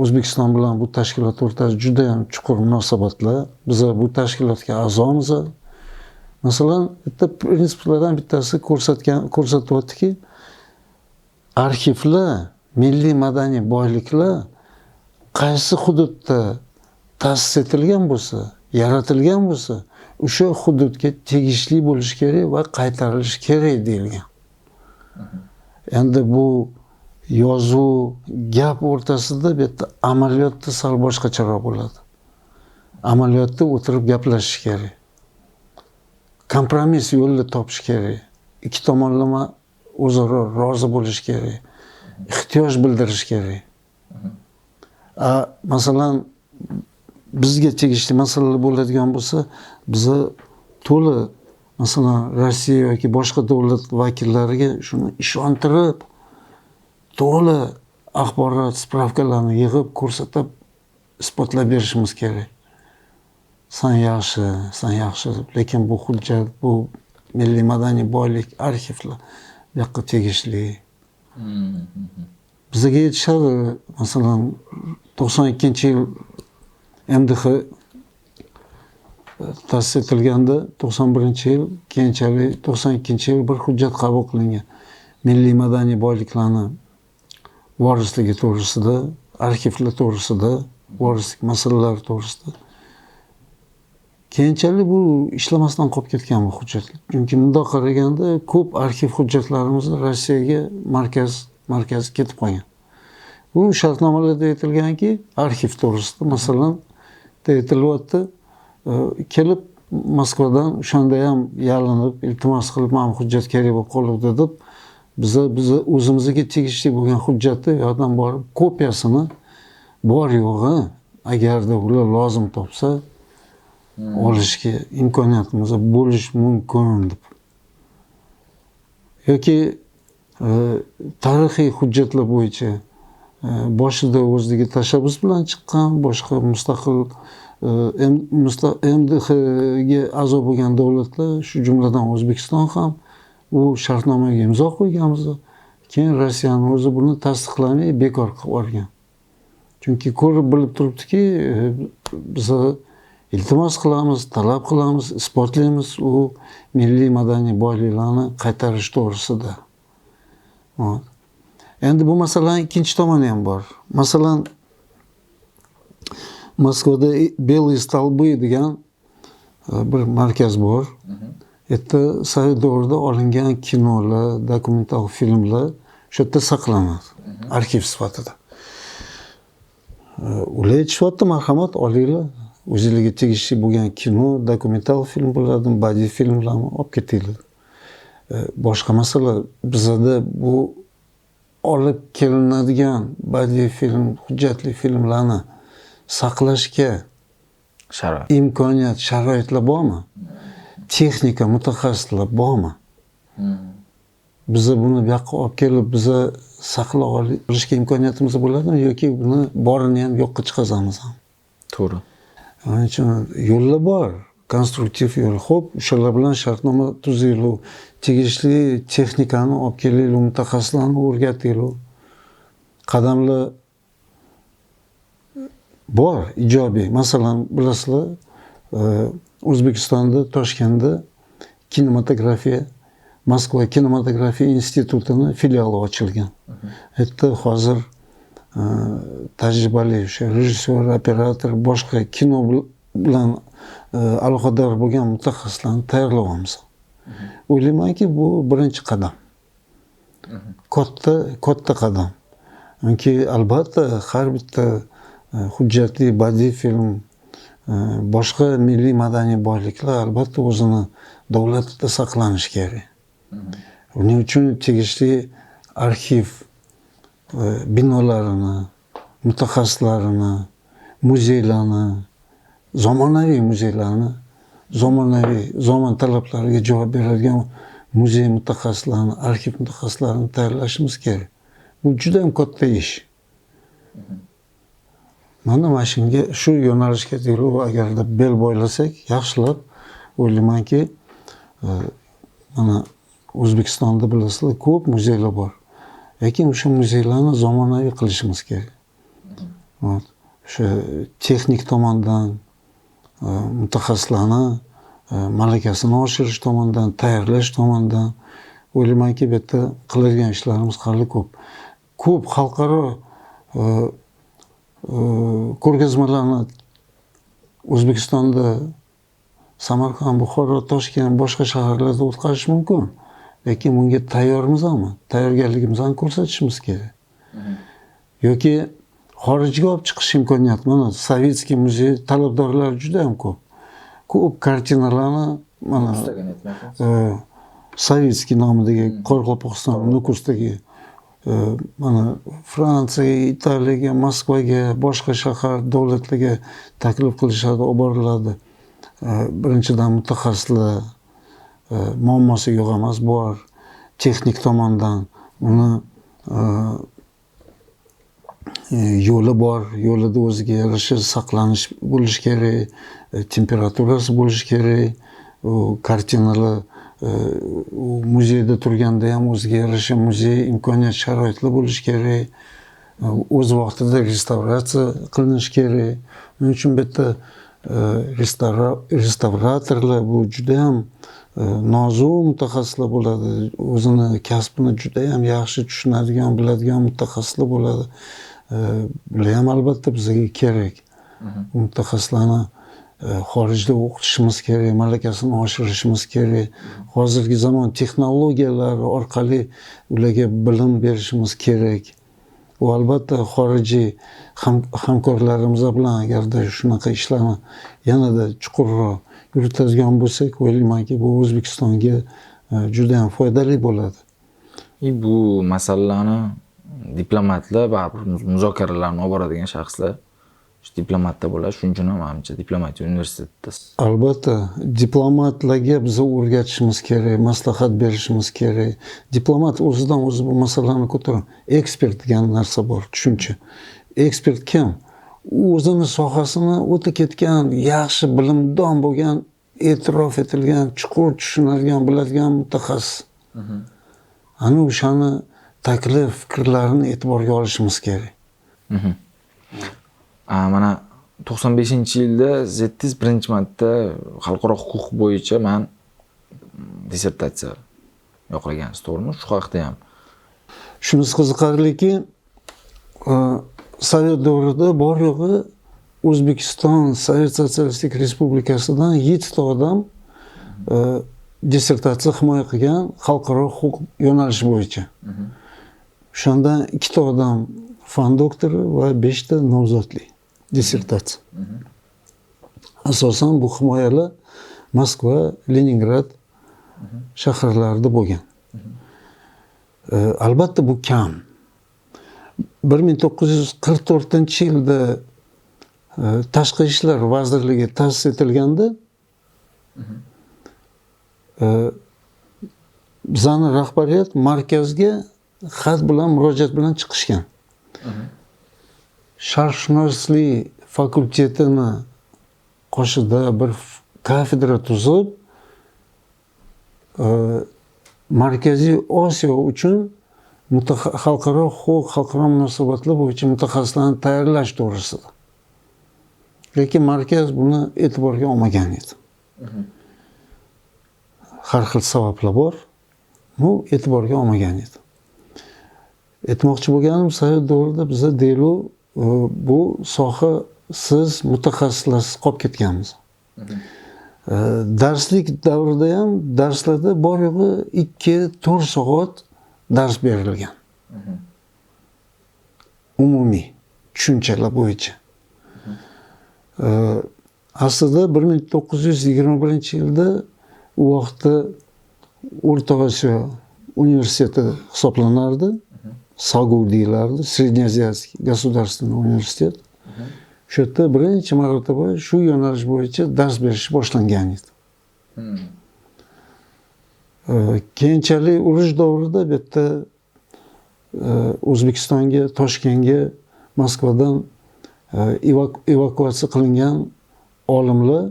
B: O'zbekiston bilan bu tashkilot o'rtasida juda ham chuqur munosabatlar. Biz bu tashkilotga a'zomiz. Masalan, bitta prinsiplardan bittasi ko'rsatyaptiki, arxivlar, milliy madaniy boyliklar qaysi hududda ta'sis etilgan bo'lsa, yaratilgan bo'lsa, o'sha hududga tegishli bo'lishi kerak va qaytarilishi kerak deyilgan. Endi bu yozuv, gap o'rtasida bitta amaliyotda sal boshqacharoq bo'ladi. Amaliyotda o'tirib gaplashish kerak. Kompromiss yo'lini topish kerak. Ikki tomonlama o'zaro rozi bo'lish kerak. Ehtiyoj bildirish kerak. Masalan, bizga tegishli masalalar bo'ladigan bo'lsa, biza to'la masalan Rossiya yoki boshqa davlat vakillariga shuni ishontirib, to'la axborot spravkalarni yig'ib ko'rsatib, isbotlab berishimiz kerak. Sen yaxshi, lekin bu hujjat, bu milliy madaniy boylik, arxivlar bu yoqqa tegishli. Bizga yetishadi, masalan, 92-yil MDH ta'sis etilganda 91-yil, keyinchalik 92-yil bir hujjat qabul qilingan. Milliy madaniy boyliklarni vorisligi to'g'risida, arxivlar to'g'risida, vorislik masalalari to'g'risida. Keyinchalik bu ishlamasdan qolib ketgan bu hujjatlar. Chunki bundoq qaraganda ko'p arxiv hujjatlarimiz Rossiyaga markaz ketib qolgan. Bu shartnomalarda aytilganki, arxiv to'g'risida masalan aytilyapti, kelib Moskvadan o'shanda ham yalinib, iltimos qilib, "Men hujjat kerak bo'lib qoldi" deb, biz o'zimizga tegishli bo'lgan hujjatni yo'qdan borib kopiyasini bor yo'g'i agarda ular lozim topsa olishga imkoniyatimiz bo'lish mumkin deb. Yoki tarixiy hujjatlar bo'yicha boshida o'zligi tashabbus bilan chiqqan, boshqa mustaqil MDHga a'zo bo'lgan davlatlar, shu jumladan O'zbekiston ham u shartnomaga imzo qo'yganmiz. Keyin Rossiyaning o'zi buni tasdiqlamay bekor qilib yuborgan. Chunki ko'rib bilib turibdiki, biz iltimos qilamiz, talab qilamiz, isbotlaymiz u milliy madaniy boyliklarni qaytarish to'g'risida. Endi bu masalaning ikkinchi tomoni ham bor. Masalan, Moskvada Белые столбы degan bir markaz bor. Yerda sovet davrida olingan kinolar, dokumental filmlar shu yerda saqlanadi, arxiv sifatida. Ular aytishyapti, marhamat olinglar, o'zlariga tegishli bo'lgan kino, dokumental film bo'ladimi, badiiy filmlarni olib ketinglar. Boshqa masala bizada bu olib kelinadigan badiiy film, hujjatli filmlarni saqlashga imkoniyat, sharoitlar bormi? Texnika mutaxassislar bormi? Biza buni bu yoqqa olib kelib, biza saqlab olishga imkoniyatimiz bo'ladimi yoki buni borini ham yo'qqa chiqazamizmi?
A: To'g'ri.
B: Onun uchun yo'llar bor, konstruktiv yo'l. Xo'p, o'shalar bilan shartnoma tuzinglar, tegishli texnikani olib kelinglar, mutaxassislarni o'rgatinglar. Qadamlar bor, ijobiy. Masalan, bilasizlar, O'zbekistonda, Toshkentda kinematografiya, Moskva kinematografiya institutini filiali ochilgan. Hatto hozir tajribali o'sha rejissyor, operator, boshqa kino bilan aloqador bo'lgan mutaxassislarni tayyorlayapmiz. O'ylaymanki, bu birinchi qadam. Katta qadam. Chunki albatta har bitta hujjatli badiiy film, boshqa milliy madaniy boyliklar albatta o'zini davlatda saqlanishi kerak. Buning uchun tegishli arxiv binolarini, mutaxassislarini, muzeylarni, zamonaviy muzeylarni, zamon talablariga javob beradigan muzey mutaxassislarini, arxiv mutaxassislarini tayyorlashimiz kerak. Bu juda ham katta ish. Mana shunga, shu yo'nalishga agarda bel bo'ylasak, yaxshilab o'ylaymanki, mana O'zbekistonda bilasizlar, ko'p muzeylar bor. Lekin o'sha muzeylarni zamonaviy qilishimiz kerak. O'sha texnik tomondan, mutaxassislarni malakasini oshirish tomonidan, tayyorlash tomonidan o'ylaymanki, bu yerda qiladigan ishlarimiz hali ko'p. Ko'p xalqaro ko'rgazmalarni O'zbekistonda Samarqand, Buxoro, Toshkent, boshqa shaharlarda o'tkazish mumkin. Lekin bunga tayyormizmi? Tayyorgarligimizni ko'rsatishimiz kerak. Yoki xorijga olib chiqish imkoniyati. Mana Sovetskiy muzey talabdorlari juda ham ko'p. Ko'p kartinalarni mana Sovetskiy nomidagi Qoraqalpog'iston Nukusdagi mana Fransiyaga, Italiyaga, Moskvaga, boshqa shahar davlatlarga taklif qilishadi, olib boriladi. Birinchidan mutaxassislar muammosi yo'q emas, bor. Texnik tomondan uni yo'li bor, yo'lida o'ziga yarasha saqlanish bo'lishi kerak, temperaturasi bo'lishi kerak, kartinalar muzeyda turganda ham o'ziga yarasha muzey imkoniyat sharoitlar bo'lishi kerak, o'z vaqtida restavratsiya qilinishi kerak. Shuning uchun bu yerda restavratorlar bu juda ham nozik mutaxassislar bo'ladi. O'zini kasbini juda ham yaxshi tushunadigan, biladigan mutaxassislar bo'ladi. Bular ham albatta bizga kerak. Mutaxassislarni xorijda o'qitishimiz kerak, malakasini oshirishimiz kerak. Hozirgi zamon texnologiyalari orqali ularga bilim berishimiz kerak. U albatta xorijiy hamkorlarimiz bilan agarda shunaqa ishlarni yanada chuqurroq yuritadigan bo'lsak, o'ylaymanki, bu O'zbekistonga juda ham foydali bo'ladi.
A: Bu masalalarni diplomatlar va muzokaralarni olib boradigan shaxslar diplomatda bo'ladi. Shuning uchun ham menimcha diplomatiya universitetida.
B: Albatta, diplomatlarga biz o'rgatishimiz kerak, maslahat berishimiz kerak. Diplomat o'zidan o'zi bu masalalarni ko'taradi. Ekspert degan narsa bor, tushuncha. Ekspert kim? O'zini sohasini o'ta ketgan, yaxshi bilimdon bo'lgan, e'tirof etilgan, chuqur tushunadigan, biladigan mutaxassis. Ana o'shani taklif, fikrlarini e'tiborga olishimiz kerak.
A: Mana 95-yilda ZTIS birinchi marta xalqaro huquq bo'yicha men dissertatsiya yo'qlagansiz, to'g'rimi? Shu haqda ham.
B: Shunisi qiziqarliki, Sovet davrida bor yo'g'i O'zbekiston Sovet Sotsialistik Respublikasidan 7 ta odam dissertatsiya himoya qilgan xalqaro huquq yo'nalishi bo'yicha. O'shandan 2 ta odam fan doktori va 5 ta nomzodli dissertatsiya. asosan bu himoyalar Moskva, Leningrad shaharlarida bo'lgan. Albatta bu kam. 1944-yilda Tashqi ishlar vazirligi ta'sis etilganda bizani rahbariyat markazga xat bilan murojaat bilan chiqishgan. Sharqshunoslik fakultetini qoshida bir kafedra tuzib, Markaziy Osiyo uchun xalqaro huquq, xalqaro munosabatlar bo'yicha mutaxassislarni tayyorlash to'g'risida. Lekin markaz buni e'tiborga olmagan edi. Har xil sabablar bor. Bu e'tiborga olmagan edi. Aytmoqchi bo'lganim, sovet davrida biza deylu bu soha siz mutaxassislarsiz qolib ketganmiz. Darslik davrida ham darslarda bor yo'g'i 2-4 soat dars berilgan. Umumiy tushunchalar bo'yicha. Aslida 1921-yilda u vaqtda O'rta Osiyo universiteti hisoblanardi. SAGU deyilardi, Srednyoaziyskiy государственный universitet. Shu yerda birinchi marotaba shu yo'nalish bo'yicha dars berish boshlangan edi. Keyinchalik urush davrida bu yerda O'zbekistonga, Toshkentga, Moskvadan evakuatsiya qilingan olimlar,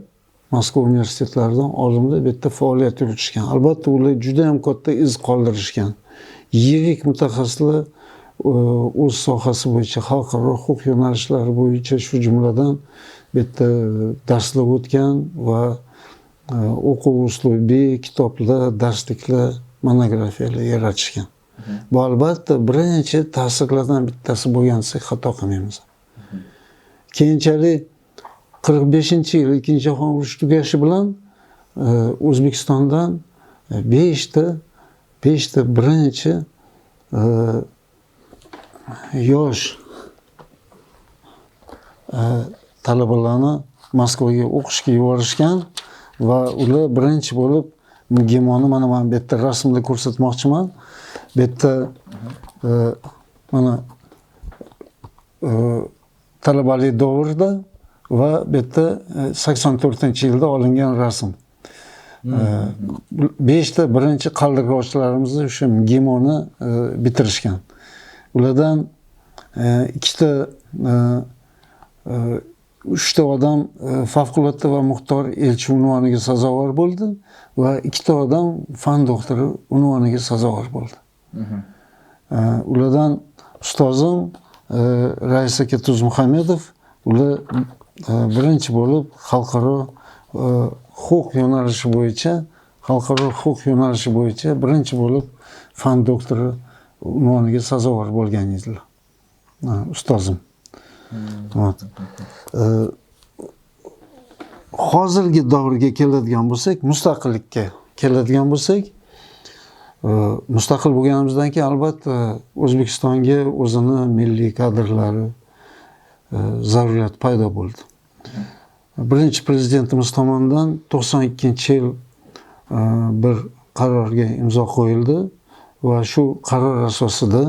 B: Moskva universitetlaridan olimlar bu yerda faoliyat yuritishgan. Albatta ular juda ham katta iz qoldirishgan. Yirik mutaxassislar o'z sohasi bo'yicha, xalqaro huquq yo'nalishlari bo'yicha shu jumladan bu yerda darslar o'tgan va o'quv uslubiy kitoblar, darsliklar, monografiyalar yaratishgan. Bu albatta birinchi ta'sirlardan bittasi bo'lgan desak xato qilmaymiz. Keyinchalik 45-yil Ikkinchi jahon urushi tugashi bilan O'zbekistondan 5 ta birinchi yosh talabalarni Moskvaga o'qishga yuborishgan va ular birinchi bo'lib gemoni mana bu yerda rasmda ko'rsatmoqchiman. Bu yerda mana talabalik davrida va bu yerda 84-yilda olingan rasm. 5 ta birinchi qaldirg'ochlarimiz o'sha gemoni bitirishgan. Ulardan 2 ta 3 ta odam favqulodda va muxtor elchi unvoniga sazovor bo'ldi va 2 ta odam fan doktori unvoniga sazovor bo'ldi. Ulardan ustozim Rais aka Tuzmuhamedov, ular birinchi bo'lib xalqaro huquq yo'nalishi bo'yicha birinchi bo'lib fan doktori unvoniga sazovor bo'lgan edilar. Ustozim. Hozirgi davrga keladigan bo'lsak, mustaqillikka keladigan bo'lsak, mustaqil bo'lganimizdan keyin albatta O'zbekistonga o'zini milliy kadrlari zaruriyat paydo bo'ldi. Birinchi prezidentimiz tomonidan 92-yil bir qarorga imzo qo'yildi va shu qaror asosida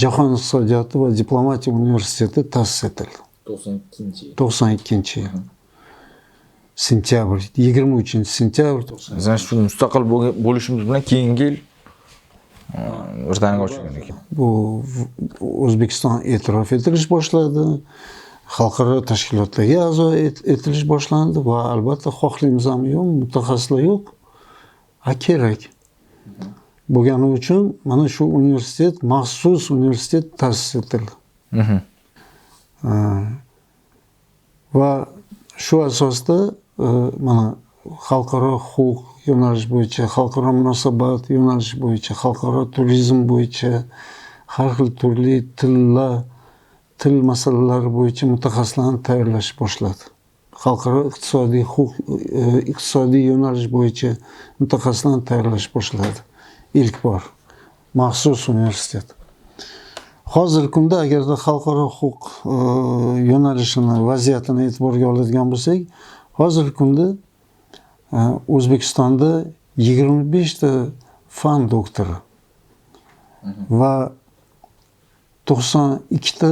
B: Jahon iqtisodiyoti va diplomatiya universiteti ta'sis etildi. 92-yil. Sentyabr, 23-sentyabr.
A: Bizlar shu mustaqil bo'lishimiz bilan keyingi yil birdaniga ochilgan ekan.
B: Bu O'zbekiston e'tirof etilish boshladi. Xalqaro tashkilotlarga a'zo etilish boshlandi va albatta xohlaymiz ham yo'q, mutaxassislar yo'q. Kerak. Bo'lgani uchun mana shu universitet, maxsus universitet ta'sis etildi. Va shu asosda mana xalqaro huquq yo'nalish bo'yicha, xalqaro munosabat yo'nalishi bo'yicha, xalqaro turizm bo'yicha, har xil turli til masalalari bo'yicha mutaxassislarni tayyorlash boshladi. Xalqaro iqtisodiy yo'nalish bo'yicha mutaxassislarni tayyorlash boshladi. İlk bor maxsus universitet. hozirgi kunda agarda xalqaro huquq yo'nalishini, vaziyatini e'tiborga oladigan bo'lsak, hozirgi kunda O'zbekistonda 25 ta fan doktori va 92 ta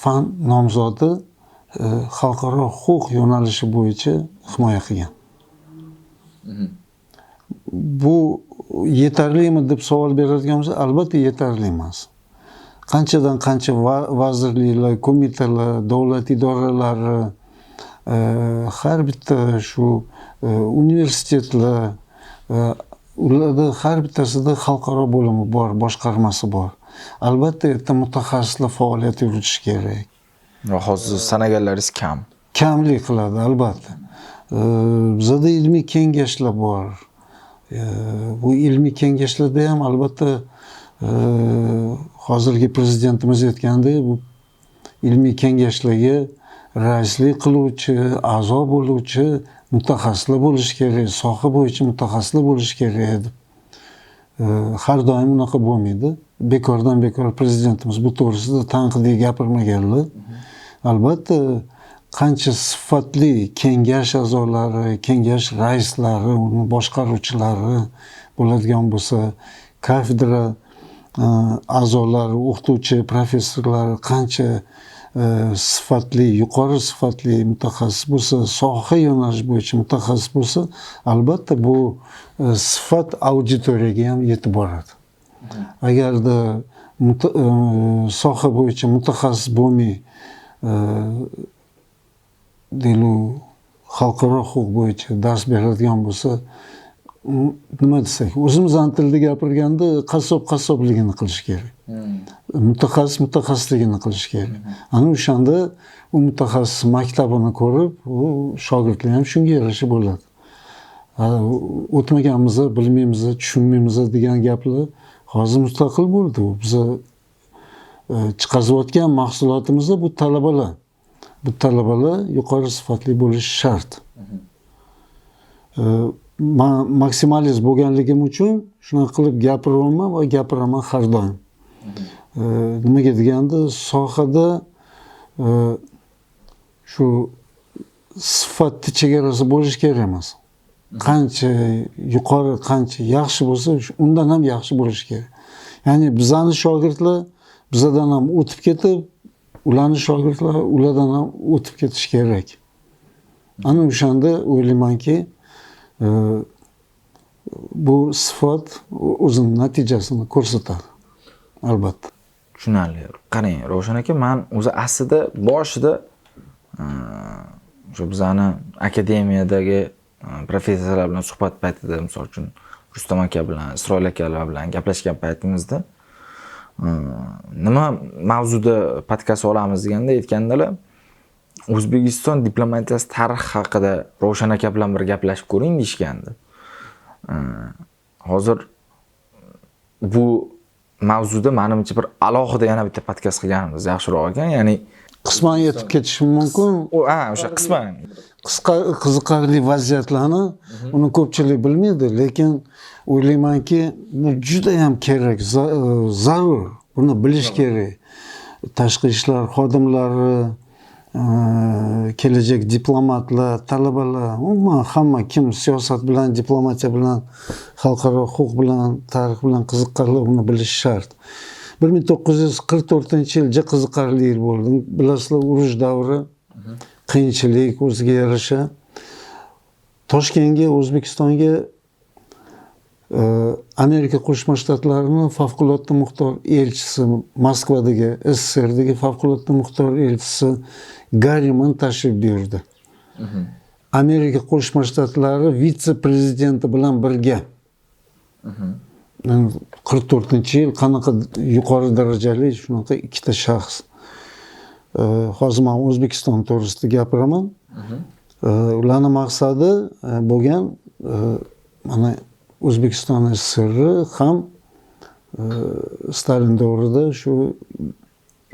B: fan nomzodi xalqaro huquq yo'nalishi bo'yicha himoya qilgan. Bu yetarlimi deb savol beradigan bo'lsa, albatta yetarli emas. Qanchadan qancha vazirliklar, qo'mitalar, davlat idoralari, har bitta shu universitetlar, ularda har bittasida xalqaro bo'limi bor, boshqarmasi bor. Albatta yerda mutaxassislar faoliyat yuritishi kerak.
A: Va hozir sanaganlaringiz kam.
B: Kamlik qiladi albatta. Bizda ilmiy kengashlar bor. Bu ilmiy kengashlarda ham albatta hozirgi prezidentimiz aytgandek, bu ilmiy kengashlarga raislik qiluvchi, a'zo bo'luvchi mutaxassislar bo'lishi kerak, soha bo'yicha mutaxassislar bo'lishi kerak edi. Har doim unaqa bo'lmaydi. Bekordan bekor prezidentimiz bu to'g'risida tanqidiy gapirmaganlar. Albatta qancha sifatli kengash a'zolari, kengash raislari, uni boshqaruvchilari bo'ladigan bo'lsa, kafedra a'zolari, o'qituvchi, professorlar qancha sifatli, yuqori sifatli mutaxassis bo'lsa, soha yo'nalish bo'yicha mutaxassis bo'lsa, albatta bu sifat auditoriyaga ham yetib boradi. Agarda soha bo'yicha mutaxassis bo'lmay, xalqaro huquq bo'yicha dars beradigan bo'lsa, nima desak, o'zimizning tilda gapirganda qassobligini qilish kerak. Mutaxassisligini qilish kerak. Ana o'shanda u mutaxassis maktabini ko'rib, u shogirdlar ham shunga yarasha bo'ladi. O'tmaganmiz, bilmaymiz, tushunmaymiz degan gaplar hozir mustaqil bo'ldi. Biz chiqazayotgan mahsulotimizda bu talabalar. Bu talabalar yuqori sifatli bo'lishi shart. Maksimalist bo'lganligim uchun shunaqa qilib gapiraman va gapiraman har doim. Nimaga deganda sohada shu sifatni chegarasi bo'lishi kerak emas. Qancha yuqori, qancha yaxshi bo'lsa, undan ham yaxshi bo'lishi kerak. Ya'ni bizning shogirdlar bizdan ham o'tib ketib, ularning shogirdlari ulardan ham o'tib ketish kerak. Ana o'shanda o'ylaymanki, bu sifat o'zining natijasini ko'rsatadi. Albatta.
A: Tushunarli. Qarang, Ravshan aka, men o'zi aslida boshida shu bizani akademiyadagi professorlar bilan suhbat paytida, misol uchun Rustam aka bilan, Isroil akalar bilan gaplashgan paytimizda nima mavzuda podkast olamiz deganda aytgandalar, O'zbekiston diplomatiyasi tarixi haqida Ravshan aka bilan bir gaplashib ko'ring deyishgandi. Hozir bu mavzuda menimcha bir alohida yana bitta podkast qilganimiz yaxshiroq ekan, ya'ni
B: qisman yetib ketishi mumkin.
A: O'sha qisman
B: qiziqarli vaziyatlarni uni ko'pchilik bilmaydi, lekin o'ylaymanki, bu juda ham kerak, zarur. Buni bilish kerak. Tashqi ishlar xodimlari, kelajak diplomatlar, talabalar, umuman hamma kim siyosat bilan, diplomatiya bilan, xalqaro huquq bilan, tarix bilan qiziqqanlar uni bilishi shart. 1944-yil juda qiziqarli yil bo'ldi. Bilasizlar, urush davri, qiyinchilik o'ziga yarasha. Toshkentga, O'zbekistonga Amerika Qo'shma Shtatlarining favqulodda muxtor elchisi, Moskvadagi SSRdagi favqulodda muxtor elchisi Garriman tashrif buyurdi. Amerika Qo'shma Shtatlari vitse-prezidenti bilan birga. 44-yil qanaqa yuqori darajali shunaqa ikkita shaxs. Hozir men O'zbekiston to'g'risida gapiraman. Ularning maqsadi bo'lgan mana O'zbekiston SSR ham Stalin davrida shu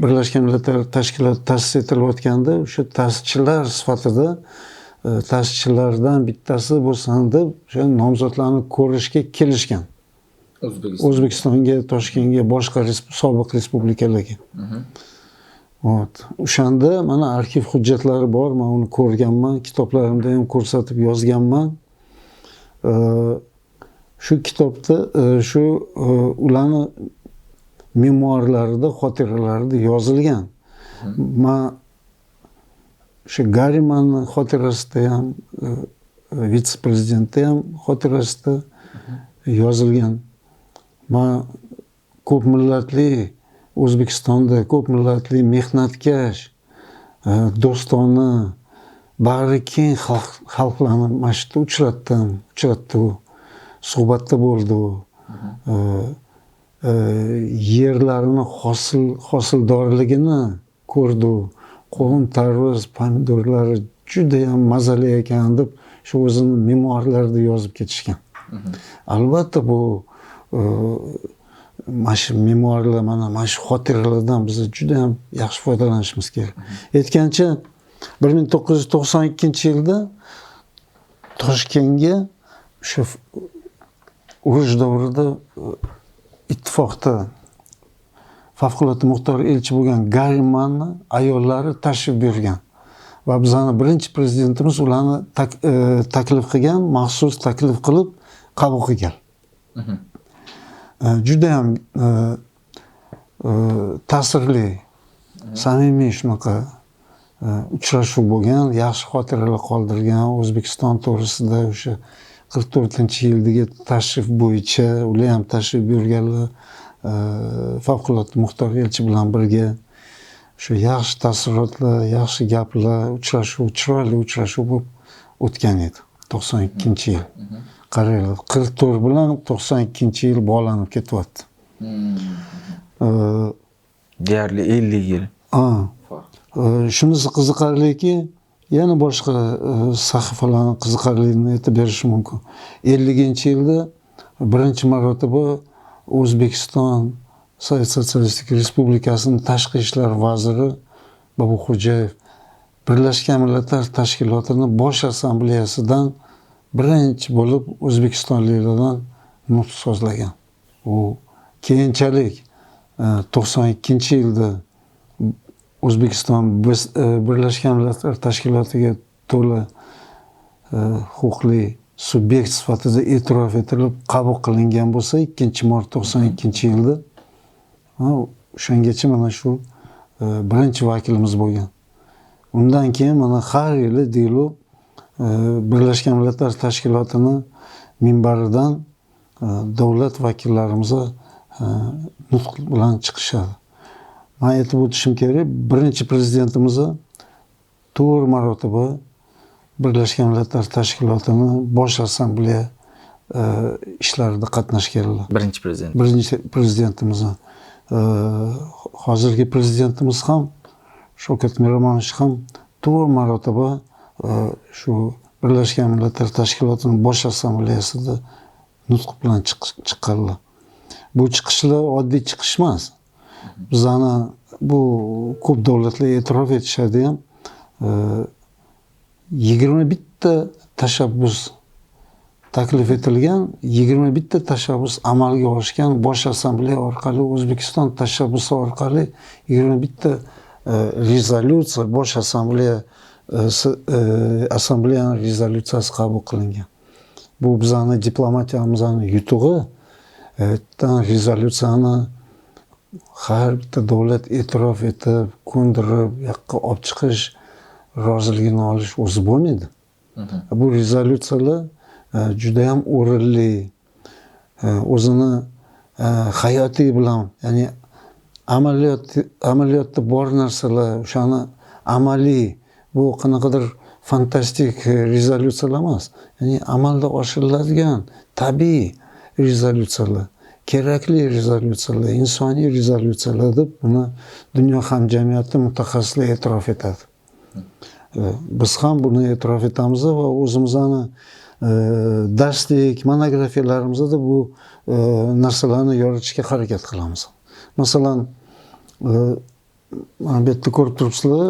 B: Birlashgan Millatlar Tashkiloti ta'sis etilayotganda o'sha ta'sischilar sifatida ta'sischilardan bittasi bo'lsin deb o'sha nomzodlarni ko'rishga kelishgan. O'zbekistonga, Toshkentga, boshqa sobiq respublikalarga. O'shanda mana arxiv hujjatlari bor, men uni ko'rganman, kitoblarimda ham ko'rsatib yozganman. Shu kitobda ularni memuarlarida, xotiralarida yozilgan. Men shu Garimanni xotirasida ham, vitse-prezidentda ham xotirasida yozilgan. Men ko'p millatli O'zbekistonda ko'p millatli mehnatkash, do'stona, bag'ri keng xalqlarni mana shu yerda uchratdi u. Suhbatda bo'ldi u. Yerlarini hosildorligini ko'rdi u. Qovun, tarvuz, pomidorlari juda ham mazali ekan deb shu o'zini memuarlarida yozib ketishgan. Albatta bu mana shu memuarlar, mana shu xotiralardan biz juda ham yaxshi foydalanishimiz kerak. Aytgancha 1992-yilda Toshkentga shu urush davrida ittifoqda favqulodda muxtor elchi bo'lgan Garimanni ayollari tashrif buyurgan va bizning birinchi prezidentimiz ularni taklif qilgan, maxsus taklif qilib qabul qilgan. Juda ham ta'sirli, samimiy shunaqa uchrashuv bo'lgan, yaxshi xotiralar qoldirgan. O'zbekiston to'g'risida o'sha 44-yildagi tashrif bo'yicha ular ham tashrif buyurganlar, favqulodda muxtor elchi bilan birga shu yaxshi taassurotlar, yaxshi gaplar, uchrashuv, chiroyli uchrashuv bo'lib o'tgan edi 92-yil. Qaranglar, 44 bilan 92-yil bog'lanib ketyapti.
A: Deyarli 50 yil.
B: Shunisi qiziqarliki, yana boshqa sahifalarning qiziqarligini aytib berish mumkin. 50-yilda birinchi marotaba O'zbekiston Sovet Sotsialistik Respublikasining tashqi ishlar vaziri Boboxo'jayev Birlashgan Millatlar Tashkilotining bosh assambleyasidan birinchi bo'lib O'zbekistonliklardan nutq so'zlagan. U keyinchalik 92-yilda O'zbekiston Birlashgan Millatlar Tashkilotiga to'la huquqli subyekt sifatida e'tirof etilib qabul qilingan bo'lsa, 2-mart 92-yilda o'shangacha mana shu birinchi vakilimiz bo'lgan. Undan keyin mana har yili deyilib Birlashgan Millatlar Tashkilotining minbaridan davlat vakillarimiz nutq bilan chiqishadi. Men aytib o'tishim kerak, birinchi prezidentimiz 4 marotaba Birlashgan Millatlar Tashkilotining bosh assambleya ishlarida qatnashganlar.
A: Birinchi prezident.
B: Birinchi prezidentimiz. Hozirgi prezidentimiz ham Shavkat Miromonovich ham 4 marotaba shu Birlashgan Millatlar Tashkilotining bosh assambleyasida nutq bilan chiqqanlar. Bu chiqishlar oddiy chiqish emas. Bizani bu ko'p davlatlar e'tirof etishadi ham. 21 ta tashabbus taklif etilgan, 21 ta tashabbus amalga oshgan bosh assambleya orqali, O'zbekiston tashabbusi orqali 21 ta rezolyutsiya bosh assambleyaning rezolyutsiyasi qabul qilingan. Bu bizning diplomatiyamizning yutug'i. Rezolyutsiyani har bitta davlat e'tirof etib, ko'ndirib, yoqqa olib chiqish, roziligini olish o'zi bo'lmaydi. Bu rezolyutsiyalar juda ham o'rinli, o'zini hayotiy bilan, ya'ni amaliyotda bor narsalar, o'shani amaliy, bu qanaqadir fantastik rezolyutsiyalar emas. Ya'ni amalda oshiriladigan tabiiy rezolyutsiyalar, kerakli rezolyutsiyalar, insoniy rezolyutsiyalar deb buni dunyo hamjamiyati mutaxassislar e'tirof etadi. Biz ham buni e'tirof etamiz va o'zimizni darslik, monografiyalarimizda bu narsalarni yoritishga harakat qilamiz. Masalan, mana bu yerda ko'rib turibsizlar,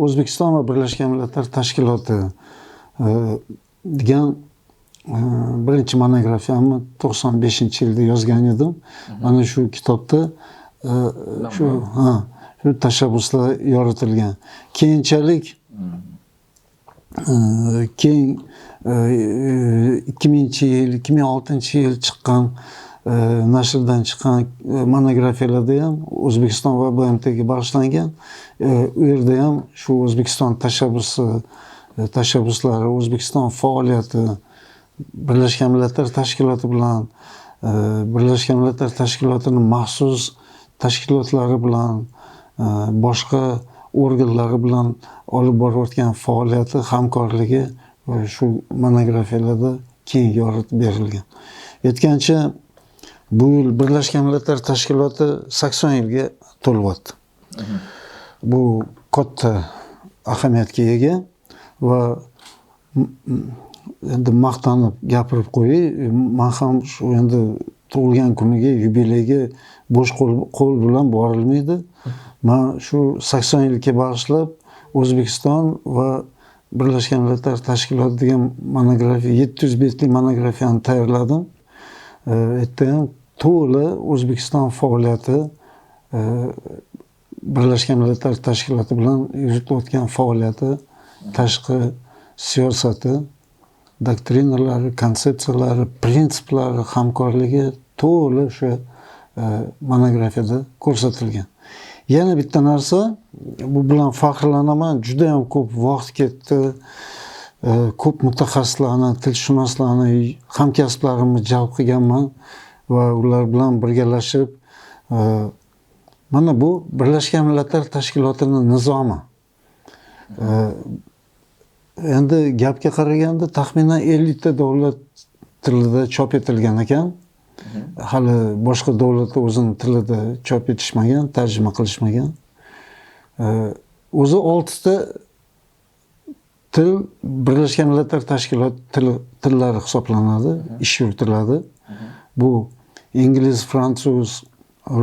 B: O'zbekiston va Birlashgan Millatlar Tashkiloti degan birinchi monografiyamni 95-yilda yozgan edim. Mana shu kitobda shu tashabbuslar yoritilgan. Keyinchalik keyin 2000-yil, 2006-yil chiqqan nashrdan chiqqan monografiyalarda ham O'zbekiston va BMTga bag'ishlangan. U yerda ham shu O'zbekiston tashabbuslari, O'zbekiston faoliyati, Birlashgan Millatlar Tashkiloti bilan, Birlashgan Millatlar Tashkilotining maxsus tashkilotlari bilan, boshqa organlari bilan olib borayotgan faoliyati, hamkorligi shu monografiyalarda keng yoritib berilgan. Aytgancha, bu yil Birlashgan Millatlar Tashkiloti 80 yilga to'lyapti. Bu katta ahamiyatga ega va endi maqtanib gapirib qo'yay, men ham shu endi tug'ilgan kuniga, yubileyga bo'sh qo'l bilan borilmaydi. Men shu 80 yilga bag'ishlab O'zbekiston va Birlashgan Millatlar Tashkiloti degan monografiya, 700 betlik monografiyani tayyorladim. Yerda ham to'la O'zbekiston faoliyati, Birlashgan Millatlar Tashkiloti bilan yuritilayotgan faoliyati, tashqi siyosati, doktrinalari, konsepsiyalari, prinsiplari, hamkorligi to'la o'sha monografiyada ko'rsatilgan. Yana bitta narsa, bu bilan faxrlanaman, juda ham ko'p vaqt ketdi. Ko'p mutaxassislarni, tilshunoslarni, hamkasblarimni jalb qilganman va ular bilan birgalashib, mana bu Birlashgan Millatlar Tashkilotining nizomi. Endi gapga qaraganda taxminan 50 ta davlat tilida chop etilgan ekan. Hali boshqa davlatlar o'zining tilida chop etishmagan, tarjima qilishmagan. O'zi 6 ta til Birlashgan Millatlar Tashkiloti tillari hisoblanadi, ish yuritiladi. Bu ingliz, fransuz,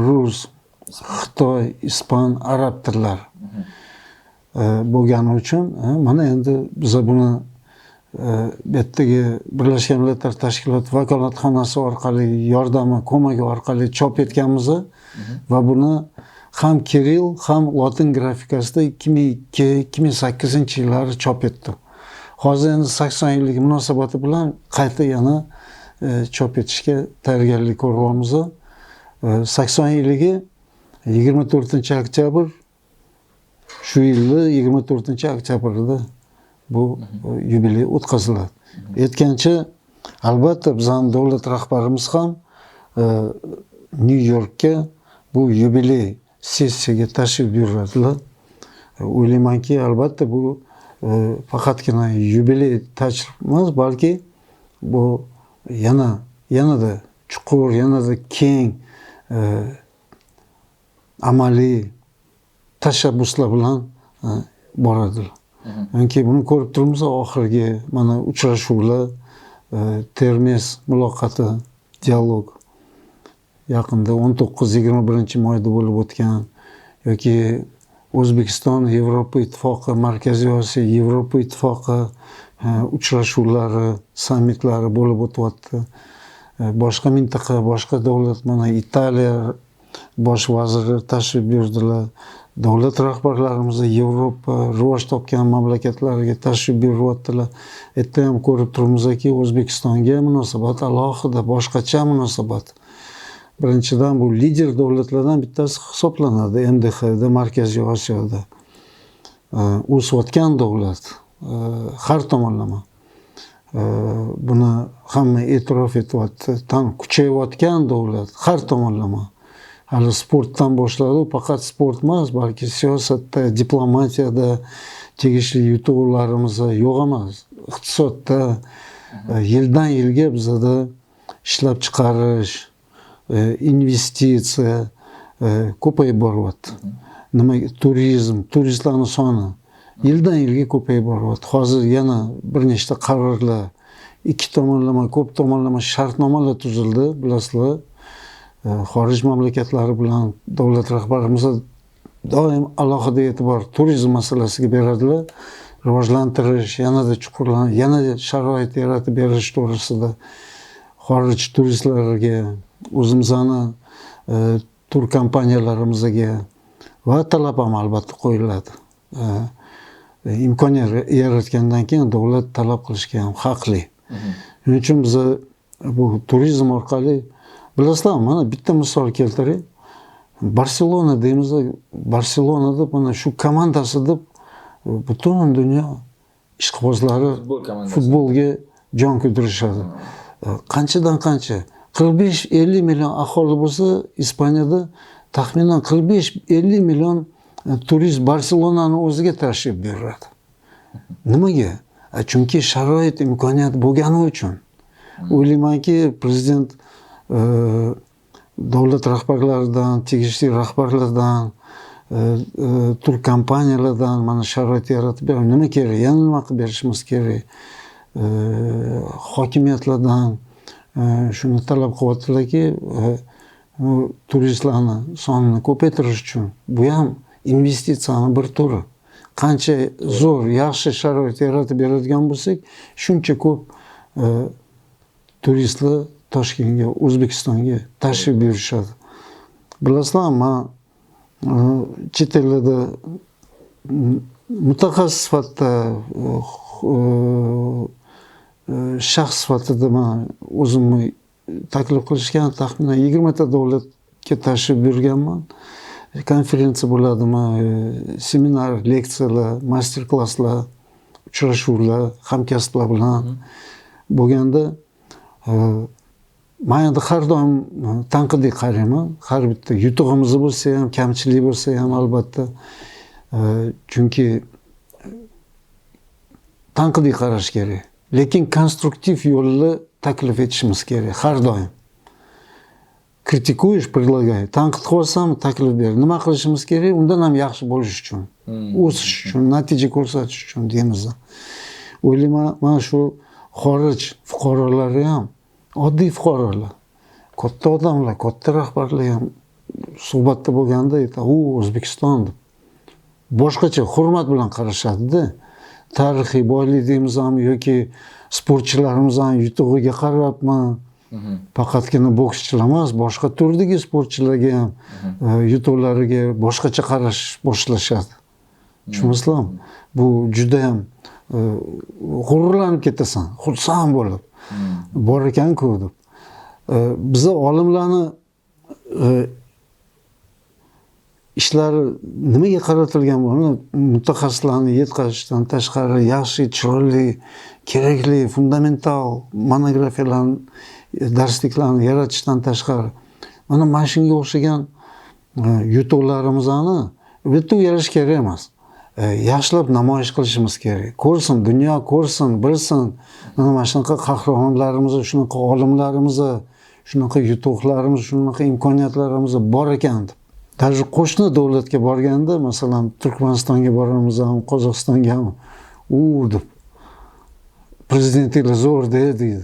B: rus, xitoy, ispan, arab tillari bo'lgani uchun mana endi biz buni bu yerdagi Birlashgan Millatlar Tashkiloti vakolatxonasi orqali, yordami, ko'magi orqali chop etganmiz va buni ham kiril, ham lotin grafikasida 2002-2008-yillari chop etdi. Hozir endi 80 yillik munosabati bilan qayta yana chop etishga tayyorgarlik ko'ryapmiz. 80 yilligi 24-oktyabr, shu yilda 24-oktyabrda bu yubiley o'tkaziladi. Aytgancha, albatta bizning davlat rahbarimiz ham Nyu-Yorkka bu yubiley sessiyaga tashrif buyuradilar. O'ylaymanki, albatta bu faqatgina yubiley tashrif emas, balki bu yanada chuqur, yanada keng amaliy tashabbuslar bilan boradilar. Chunki buni ko'rib turibmiz, oxirgi mana uchrashuvlar, Termiz muloqoti, dialog yaqinda 19-21-mayda bo'lib o'tgan yoki O'zbekiston Yevropa Ittifoqi, Markaziy Osiyo Yevropa Ittifoqi uchrashuvlari, sammitlari bo'lib o'tyapti. Boshqa mintaqa, boshqa davlat, mana Italiya bosh vaziri tashrif buyurdilar. Davlat rahbarlarimiz Yevropa rivoj topgan mamlakatlarga tashrif buyuryaptilar. Erta ham ko'rib turibmizki, O'zbekistonga munosabat alohida, boshqacha munosabat. Birinchidan bu lider davlatlardan bittasi hisoblanadi MDHda, Markaziy Osiyoda. O'sayotgan davlat, har tomonlama. Buni hamma e'tirof etyapti. Tan kuchayayotgan davlat, har tomonlama. Hali sportdan boshladi, faqat sport emas, balki siyosatda, diplomatiyada tegishli yutuqlarimiz yo'q emas. Iqtisodda yildan yilga bizda ishlab chiqarish, investitsiya ko'payib boryapti. Nimaga? Turistlarning soni yildan yilga ko'payib boryapti. Hozir yana bir nechta qarorlar, ikki tomonlama, ko'p tomonlama shartnomalar tuzildi, bilasizlar. Xorij mamlakatlari bilan davlat rahbarimiz doim alohida e'tibor turizm masalasiga beradilar rivojlantirish, yanada chuqurlanish, yanada sharoit yaratib berish to'g'risida xorij turistlarga, o'zimizni tur kompaniyalarimizga va talab ham albatta qo'yiladi. Imkoniyat yaratgandan keyin davlat talab qilishga ham haqli. Shuning uchun biz bu turizm orqali, bilasizlar, mana bitta misol keltiray. Barselona deymiz, Barselonada mana shu komandasi deb butun dunyo ishqibozlari futbolga jon kuydirishadi. Qanchadan qancha 45-50 million aholi bo'lsa, Ispaniyada taxminan 45-50 million turist Barselonani o'ziga tashrif buyuradi. Nimaga? Chunki sharoit, imkoniyat bo'lgani uchun. O'ylaymanki, prezident davlat rahbarlaridan, tegishli rahbarlardan, tur kompaniyalardan mana sharoit yaratib berib, nima kerak, yana nima qilib berishimiz kerak, hokimiyatlardan shuni talab qilyaptilarki, turistlarni sonini ko'paytirish uchun. Bu ham investitsiyani bir turi. Qancha zo'r, yaxshi sharoit yaratib beradigan bo'lsak, shuncha ko'p turistlar Toshkentga, O'zbekistonga tashrif buyurishadi. Bilasizlar, men chet ellarda mutaxassis sifatida, shaxs sifatida men o'zimni taklif qilishgan, taxminan 20 ta davlatga tashrif buyurganman. Konferensiya bo'ladimi, seminar, leksiyalar, master-klasslar, uchrashuvlar, hamkasblar bilan bo'lganda men endi har doim tanqidiy qarayman. Har bitta yutug'imiz bo'lsa ham, kamchilik bo'lsa ham albatta. Chunki tanqidiy qarash kerak. Lekin konstruktiv yo'lda taklif etishimiz kerak har doim. Kritikuyish, предлагай. Tanqid qilyapsam, taklif ber. Nima qilishimiz kerak? Undan ham yaxshi bo'lish uchun, o'sish uchun, natija ko'rsatish uchun deymiz. O'ylayman, mana shu xorij fuqarolari ham oddiy fuqarolar, katta odamlar, katta rahbarlar ham suhbatda bo'lganda aytadi, u O'zbekiston deb boshqacha hurmat bilan qarashadi-da. Tarixiy boylik deymizmi yoki sportchilarimizni yutug'iga qarabmi? Faqatgina bokschilar emas, boshqa turdagi sportchilarga ham yutuqlariga boshqacha qarash boshlashadi. Tushunasizlarmi? Bu juda ham g'ururlanib ketasan, xursand bo'lib. Bor ekan-ku deb. Biz olimlarni ishlari nimaga qaratilgan bo'lsa, mutaxassislarni yetkazishdan tashqari yaxshi, chiroyli, kerakli, fundamental monografiyalarni, darsliklarni yaratishdan tashqari mana shunga o'xshagan yutuqlarimizni bitta yarash kerak emas. Yaxshilab namoyish qilishimiz kerak. Ko'rsin, dunyo ko'rsin, bilsin. Mana shunaqa qahramonlarimiz, shunaqa olimlarimiz, shunaqa yutuqlarimiz, shunaqa imkoniyatlarimiz bor ekan deb. Даже qo'shni davlatga borganda, masalan, Turkmanistonga boramiz ham, Qozog'istonga ham, deb prezidentingiz zo'r deydi.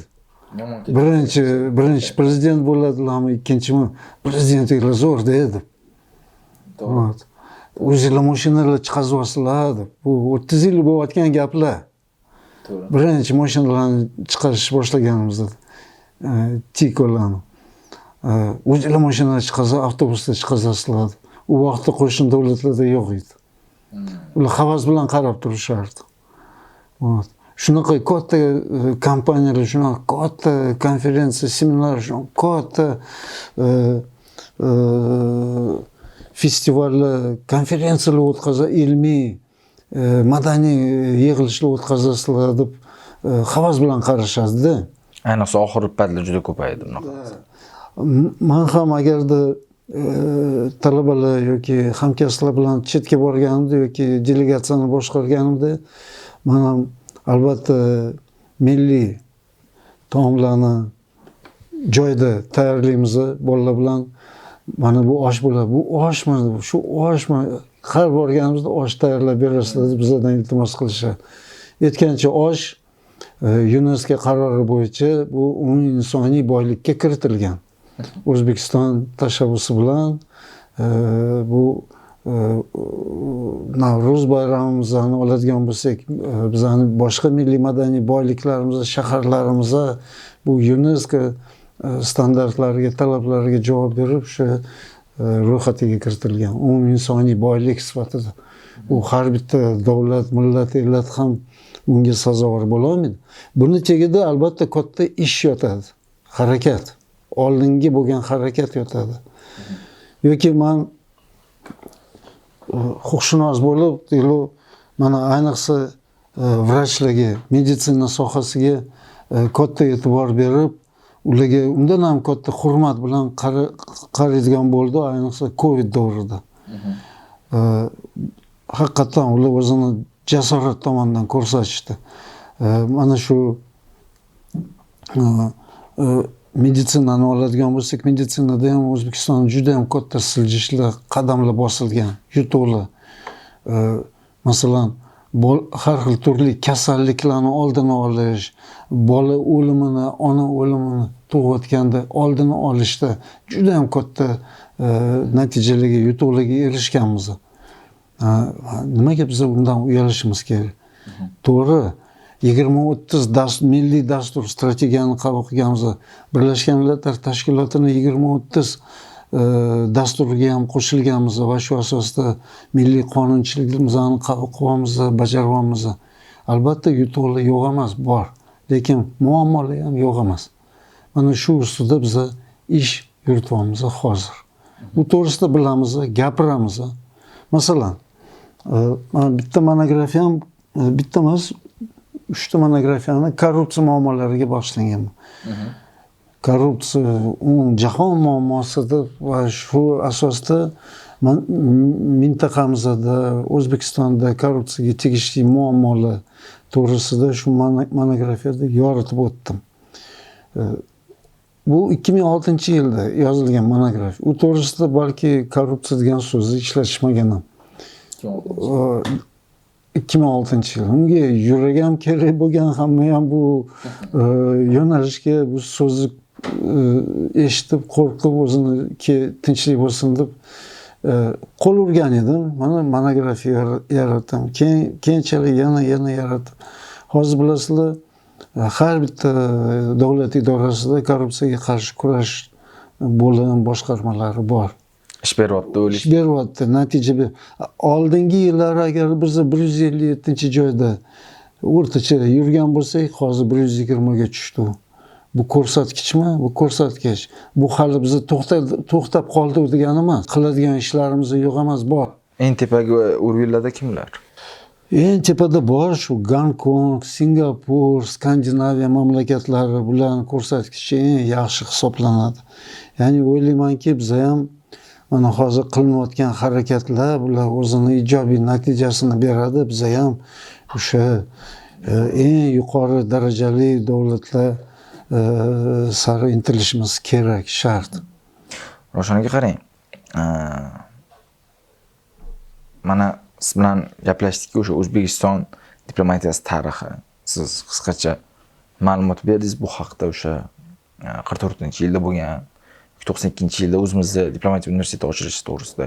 B: Birinchi prezident bo'ladilarmi, ikkinchimi prezidentingiz zo'r deydi. To'g'ri. O'zingizlar mashinalar chiqaryapsizlar deb. Bu 30 yil bo'layotgan gaplar. To'g'ri. Birinchi mashinalarni chiqarish boshlaganimizda Tikolarni. O'zingizlar mashinalar chiqarsa, avtobusda chiqarsizlar. U vaqtda qo'shni davlatlarda yo'q edi. Ular havas bilan qarab turishardi. Shunaqa katta kompaniyalar, shunaqa katta konferensiya, seminar, shunaqa katta festivallar, konferensiyalar o'tkazib, ilmiy, madaniy yig'ilishlar o'tkazasizlar deb havas bilan qarashadi-da.
A: Ayniqsa oxirgi paytlarda juda ko'paydi bunaqa.
B: Men ham agarda talabalar yoki hamkasblar bilan chetga borganimda yoki delegatsiyani boshqarganimda, men ham albatta milliy taomlarni joyda tayyorlaymiz bolalar bilan. Mana bu osh bo'ladi. Bu oshmi? Shu oshmi? Har borganimizda osh tayyorlab berasizlar deb bizdan iltimos qilishadi. Aytgancha osh UNESCO qarori bo'yicha bu umumiy insoniy boylikka kiritilgan. O'zbekiston tashabbusi bilan bu Navro'z bayramimizni oladigan bo'lsak, bizani boshqa milliy madaniy boyliklarimiz, shaharlarimiz bu UNESCO standartlariga, talablariga javob berib, o'sha ro'yxatiga kiritilgan. Umuminsoniy boylik sifatida. U har bitta davlat, millat, ellat ham bunga sazovor bo'la olmaydi. Buni tagida albatta katta ish yotadi. Harakat. Oldingi bo'lgan harakat yotadi. Yoki men huquqshunos bo'lib, mana ayniqsa vrachlarga, meditsina sohasiga katta e'tibor berib, ularga undan ham katta hurmat bilan qaraydigan bo'ldi, ayniqsa Covid davrida. Haqiqatan ular o'zini jasorat tomonidan ko'rsatishdi. Mana shu meditsinani oladigan bo'lsak, meditsinada ham O'zbekiston juda ham katta siljishlar, qadamlar bosilgan, yutuqlar. Masalan, har xil turli kasalliklarni oldini olish, bola o'limini, ona o'limini tug'ayotganda oldini olishda juda ham katta natijalarga, yutuqlarga erishganmiz. Nimaga biz undan uyalishimiz kerak? To'g'ri, 20-30 milliy dastur strategiyani qabul qilganmiz. Birlashgan Millatlar Tashkilotining 20-30 dasturiga ham qo'shilganmiz va shu asosda milliy qonunchiligimizni qabul qilyapmiz, bajaryapmiz. Albatta yutuqlar yo'q emas, bor, lekin muammolar ham yo'q emas. Mana shu ustida biz ish yurityapmiz hozir. Bu to'g'risida bilamiz, gapiramiz. Masalan, bitta monografiyam, bitta emas, 3 ta monografiyani korrupsiya muammolariga bag'ishlangan. Korrupsiya jahon muammosidir va shu asosda mintaqamizda, O'zbekistonda korrupsiyaga tegishli muammolar to'g'risida shu monografiyada yoritib o'tdim. Bu 2006-yilda yozilgan monografiya. U to'g'risida balki korrupsiya degan so'zni ishlatishmagan ham. 2006-yil. Unga yuragim kerak bo'lgan, hamma ham bu yo'nalishga bu so'zni eshitib, qo'rqib, o'zini tinchlik bo'lsin deb qo'l urgan edim. Mana monografiya yaratdim. Keyinchalik yana yaratib. Hozir bilasizlar, har bitta davlat idorasida korrupsiyaga qarshi kurash bo'lim boshqarmalari bor.
A: Ish beryapti,
B: ish beryapti, natija oldingi yillar agar biz 157-joyda o'rtacha yurgan bo'lsak, hozir 120 ga tushdi. Bu ko'rsatkichmi? Bu ko'rsatkich. Bu hali biz to'xtab qoldik degani emas. Qiladigan ishlarimiz yo'q emas, bor.
A: Eng tepaga o'rgillarda kimlar?
B: Eng tepada bor shu Gonkong, Singapur, Skandinaviya mamlakatlari bilan ko'rsatkichi eng yaxshi hisoblanadi. Ya'ni o'ylaymanki, biz ham mana hozir qilinayotgan harakatlar bular o'zini ijobiy natijasini beradi. Biz ham o'sha eng yuqori darajali davlatlar sari intilishimiz kerak, shart.
A: Ravshan aka qarang. Mana siz bilan gaplashdik, o'sha O'zbekiston diplomatiyasi tarixi. Siz qisqacha ma'lumot berdingiz bu haqda, o'sha 44-yilda bo'lgan, 92-yilda o'zimizda diplomatik universitet ochilishi to'g'risida.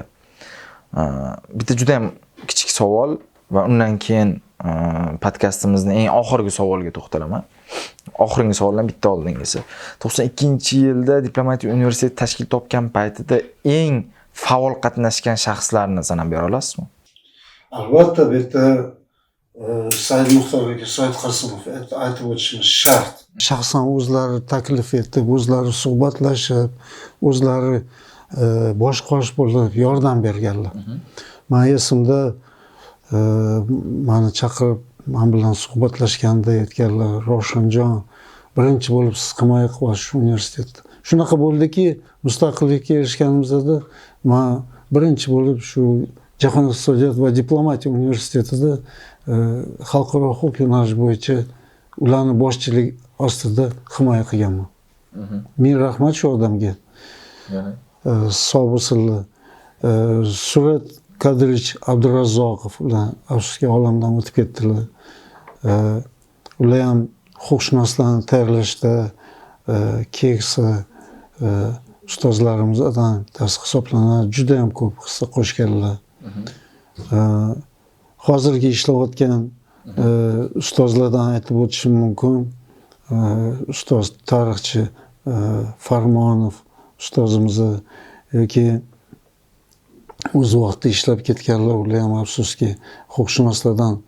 A: Bitta juda ham kichik savol va undan keyin podkastimizning eng oxirgi savoliga to'xtalaman. Oxirgi savoldan bitta oldingisi. 92-yilda diplomatik universitet tashkil topgan paytida eng faol qatnashgan shaxslarni sanab bera olasizmi?
B: Albatta, bu yerda Said Muxtor aka, Said Qasimov aytib o'tishimiz shart. Shaxsan o'zlari taklif etib, o'zlari suhbatlashib, o'zlari bosh-qosh bo'lib yordam berganlar. Men esimda meni chaqirib, men bilan suhbatlashganda aytganlar, Ravshanjon, birinchi bo'lib siz himoya qilasiz universitetni. Shunaqa bo'ldiki, mustaqillikka erishganimizda men birinchi bo'lib shu Jahon iqtisodiyot va diplomatiya universitetida xalqaro huquq yo'nalishi bo'yicha ularni boshchilik ostida himoya qilganman. Ming rahmat shu odamga. Sog' bo'lsinlar. Surat Qadirovich Abdurazzoqov ular afsuski olamdan o'tib ketdilar. Ular ham huquqshunoslarni tayyorlashda keksa ustozlarimizdan hisoblanadi. Juda ham ko'p hissa qo'shganlar. Hozirgi ishlayotgan ustozlardan aytib o'tishim mumkin. Ustoz tarixchi Farmonov ustozimiz yoki o'z vaqtida ishlab ketganlar, ular ham afsuski huquqshunoslardan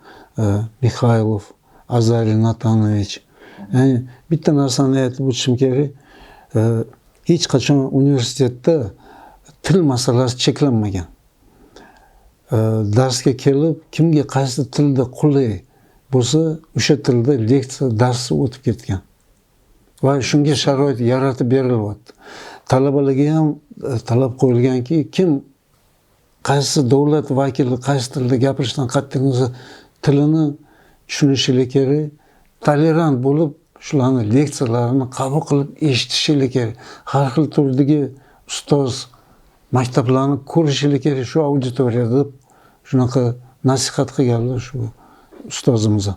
B: Mikhailov, Azariy Natanovich. Yani bitta narsani aytib o'tishim kerak. Hech qachon universitetda til masalasi cheklanmagan. Darsga kelib, kimga qaysi tilda qulay bo'lsa, o'sha tilda leksiya darsi o'tib ketgan. Va shunga sharoit yaratib berilyapti. Talabalarga ham talab qo'yilganki, kim qaysi davlat vakili qaysi tilda gapirishdan qat'iy nazar tilini tushunishi kerak, tolerant bo'lib, shularni leksiyalarini qabul qilib eshitishi kerak. Har xil turdagi ustoz maktablarni ko'rishi kerak shu auditoriyada deb shunaqa nasihat qilganlar shu ustozimiz.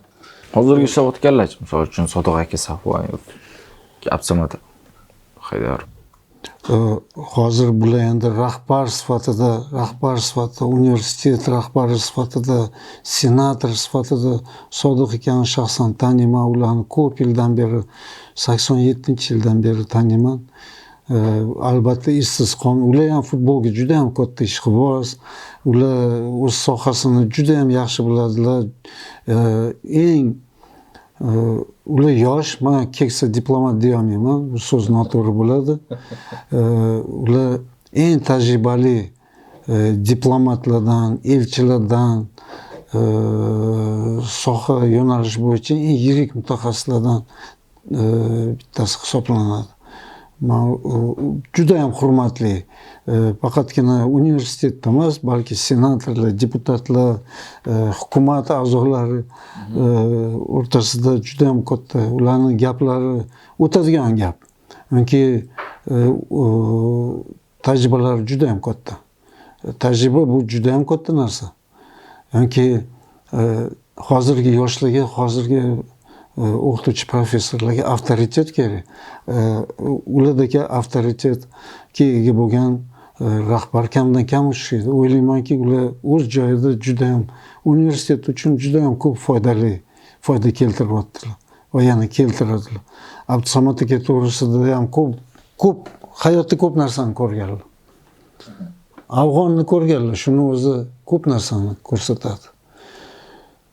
A: Hozirgi ishlayotganlar, misol uchun Sodiq aka Safoyev, Absamat Haydar.
B: Hozir bular endi rahbar sifatida, universitet rahbari sifatida, senator sifatida Sodiq akani shaxsan taniyman, ularni ko'p yildan beri, 87-yildan beri taniyman. Albatta ishsiz qolmay, ular ham futbolga juda ham katta ishqiboz. Ular o'z sohasini juda ham yaxshi biladilar. Ular yosh, men keksa diplomat deya olmayman, bu so'z noto'g'ri bo'ladi. Ular eng tajribali diplomatlardan, elchilardan, soha yo'nalish bo'yicha eng yirik mutaxassislardan bittasi hisoblanadi. Juda ham hurmatli, faqatgina universitetda emas, balki senatorlar, deputatlar, hukumat a'zolari o'rtasida juda ham katta, ularning gaplari o'tadigan gap. Chunki tajribalari juda ham katta. Tajriba bu juda ham katta narsa. Chunki hozirgi yoshlarga, hozirgi o'qituvchi professorlarga avtoritet kerak. Ulardagi avtoritetga ega bo'lgan rahbar kamdan kam uchraydi. O'ylaymanki, ular o'z joyida juda ham universitet uchun juda ham ko'p foyda keltiryaptilar va yana keltiradilar. Abdusamad aka to'g'risida ham ko'p hayotda ko'p narsani ko'rganlar. Afg'onni ko'rganlar, shuni o'zi ko'p narsani ko'rsatadi.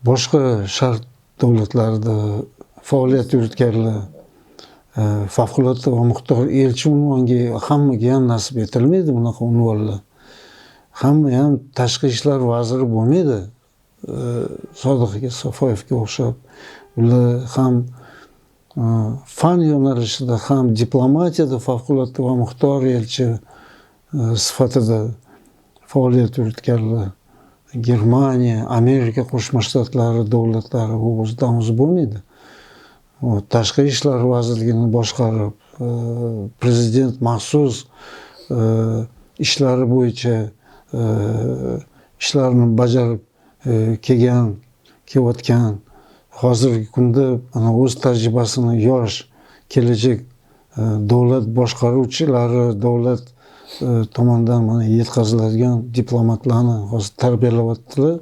B: Boshqa sharq davlatlarida faoliyat yuritganlar, favqulodda va muxtor elchi unvoniga hammaga ham nasib etilmaydi bunaqa unvonlar. Hamma ham tashqi ishlar vaziri bo'lmaydi. Sodiq aka Safoyevga o'xshab ular ham fan yo'nalishida, ham diplomatiyada favqulodda va muxtor elchi sifatida faoliyat yuritganlar. Germaniya, Amerika Qo'shma Shtatlari davlatlari o'zidan o'zi bo'lmaydi. Tashqi ishlar vazirligini boshqarib, prezident maxsus ishlari bo'yicha ishlarni bajarib kelayotgan, hozirgi kunda ana o'z tajribasini yosh kelajak davlat boshqaruvchilari, davlat tomonidan mana yetkaziladigan diplomatlarni hozir tarbiyalayaptilar.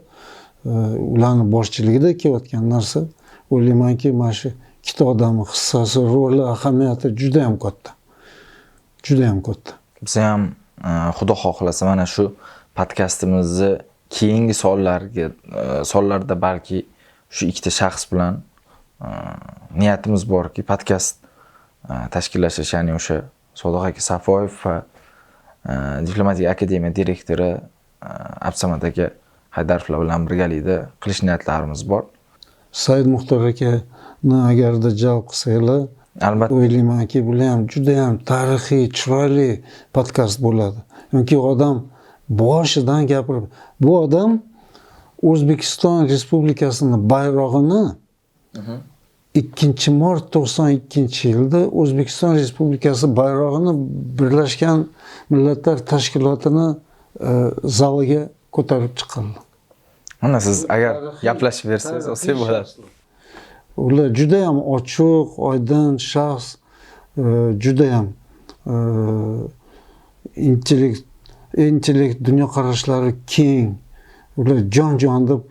B: Ularni boshchiligida kelayotgan narsa, o'ylaymanki, mana shu ikkita odamning hissasi, roli, ahamiyati juda ham katta. Juda ham katta.
A: Biz ham Xudo xohlasa mana shu podkastimizni keyingi sonlarda balki shu ikkita shaxs bilan niyatimiz borki, podkast tashkillash, ya'ni o'sha Sodiq aka Safoyev va Diplomatik akademiya direktori Absamat aka Haydarovlar bilan birgalikda qilish niyatlarimiz bor.
B: Said Muxtor akani agarda jalb qilsanglar, albatta o'ylaymanki, bu ham juda ham tarixiy, chiroyli podkast bo'ladi. Chunki odam boshidan gapirib, bu odam O'zbekiston Respublikasining bayrog'ini 2-mart 92-yilda O'zbekiston Respublikasi bayrog'ini Birlashgan Millatlar Tashkilotini zaliga ko'tarib chiqqanlar.
A: Mana siz agar gaplashib bersangiz, o'sha bo'ladi.
B: Ular juda ham ochiq, oydin shaxs, juda ham intellekt, dunyoqarashlari keng, ular jon deb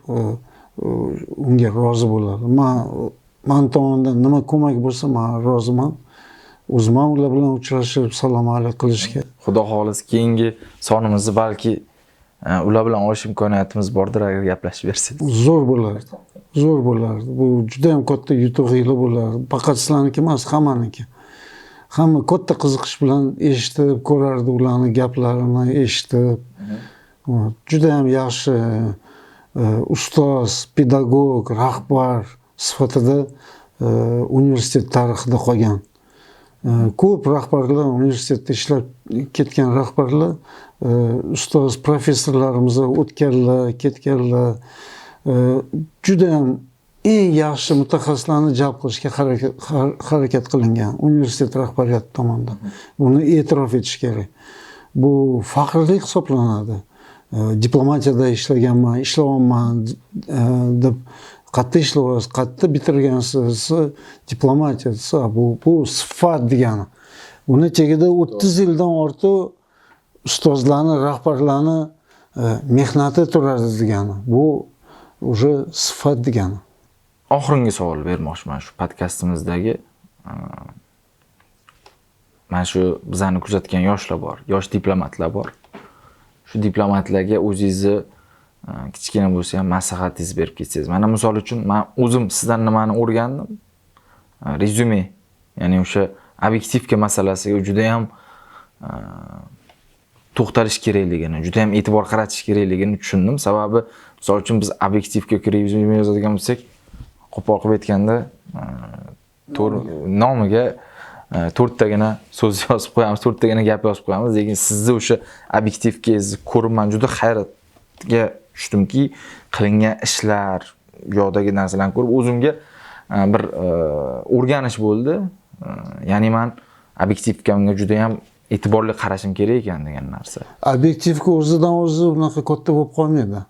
B: unga rozi bo'ladi. Men tomonidan nima ko'mak bo'lsa men roziman. O'zim ham ular bilan uchrashib salom alik qilishga.
A: Xudo xolis keyingi sonimizni balki ular bilan olish imkoniyatimiz bordir agar gaplashib bersangiz.
B: Zo'r bo'lardi. Zo'r bo'lardi. Bu juda ham katta yutuqli bo'lardi. Faqat sizlarniki emas, hammaniki. Hamma katta qiziqish bilan eshitib ko'rardi ularning gaplarini eshitib. Juda ham yaxshi ustoz, pedagog, rahbar sifatida universitet tarixida qolgan. Ko'p rahbarlar universitetda ishlab ketgan rahbarlar ustoz professorlarimiz o'tganlar, ketganlar juda ham eng yaxshi mutaxassislarni jalb qilishga harakat qilingan universitet rahbariyati tomonidan. Buni e'tirof etish kerak. Bu faxrli hisoblanadi. Diplomatiyada ishlaganman, ishlayapman deb qayerda ishlayapsiz, qayerda bitirgansiz, diplomatiya desa, bu sifat degani. Buni chegida 30 yildan ortiq ustozlarni, rahbarlarni mehnati turadi degani. Bu уже sifat degani.
A: Oxirgi savol bermoqchiman shu podkastimizdagi. Mana shu bizani kuzatgan yoshlar bor, yosh diplomatlar bor. Shu diplomatlarga o'zingizni kichkina bo'lsa ham maslahatingiz berib ketsangiz. Mana misol uchun men o'zim sizdan nimani o'rgandim? Rezyume, ya'ni o'sha obyektivka masalasiga juda ham to'xtalish kerakligini, juda ham e'tibor qaratish kerakligini tushundim. Sababi misol uchun biz obyektivka rezyume yozadigan bo'lsak, qo'pol qilib aytganda nomiga 4 tagina so'z yozib qo'yamiz, 4 tagina gap yozib qo'yamiz. Lekin sizni o'sha obyektivkangizni ko'rib men juda hayratga tushdimki, qilingan ishlar, yo'dagi narsalarni ko'rib o'zimga bir o'rganish bo'ldi. Ya'ni men obyektivkamga juda ham e'tiborli qarashim kerak ekan degan narsa.
B: Obyektivka o'zidan o'zi unaqa katta bo'lib qolmaydi.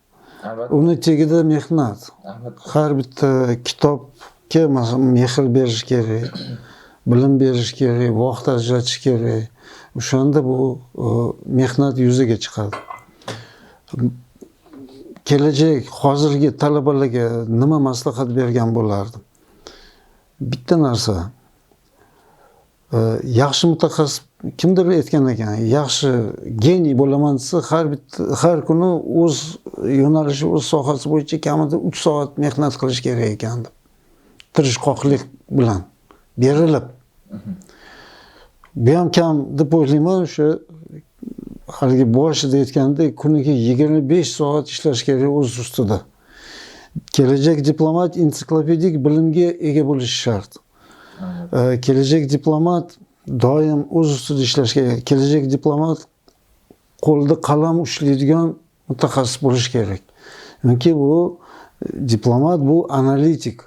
A: Albatta.
B: Uni chegida mehnat. Har bitta kitobga mehr berish kerak, bilim berish kerak, vaqt ajratish kerak. O'shanda bu mehnat yuzaga chiqadi. Kelajak hozirgi talabalarga nima maslahat bergan bo'lardim? Bitta narsa. Yaxshi mutaxassis kimdir aytgan ekan, yaxshi geniy bo'laman desa, har kuni o'z yo'nalishi, o'z sohasi bo'yicha kamida 3 soat mehnat qilish kerak ekan deb. Tirishqoqlik bilan berilib. Bu ham kam deb o'ylayman, o'sha haligi boshida aytgandek, kuniga 25 soat ishlash kerak o'z ustida. Kelajak diplomat ensiklopedik bilimga ega bo'lishi shart. Kelajak diplomat doim o'z ustida ishlash kerak. Kelajak diplomat qo'lda qalam ushlaydigan mutaxassis bo'lish kerak. Chunki bu diplomat, bu analitik.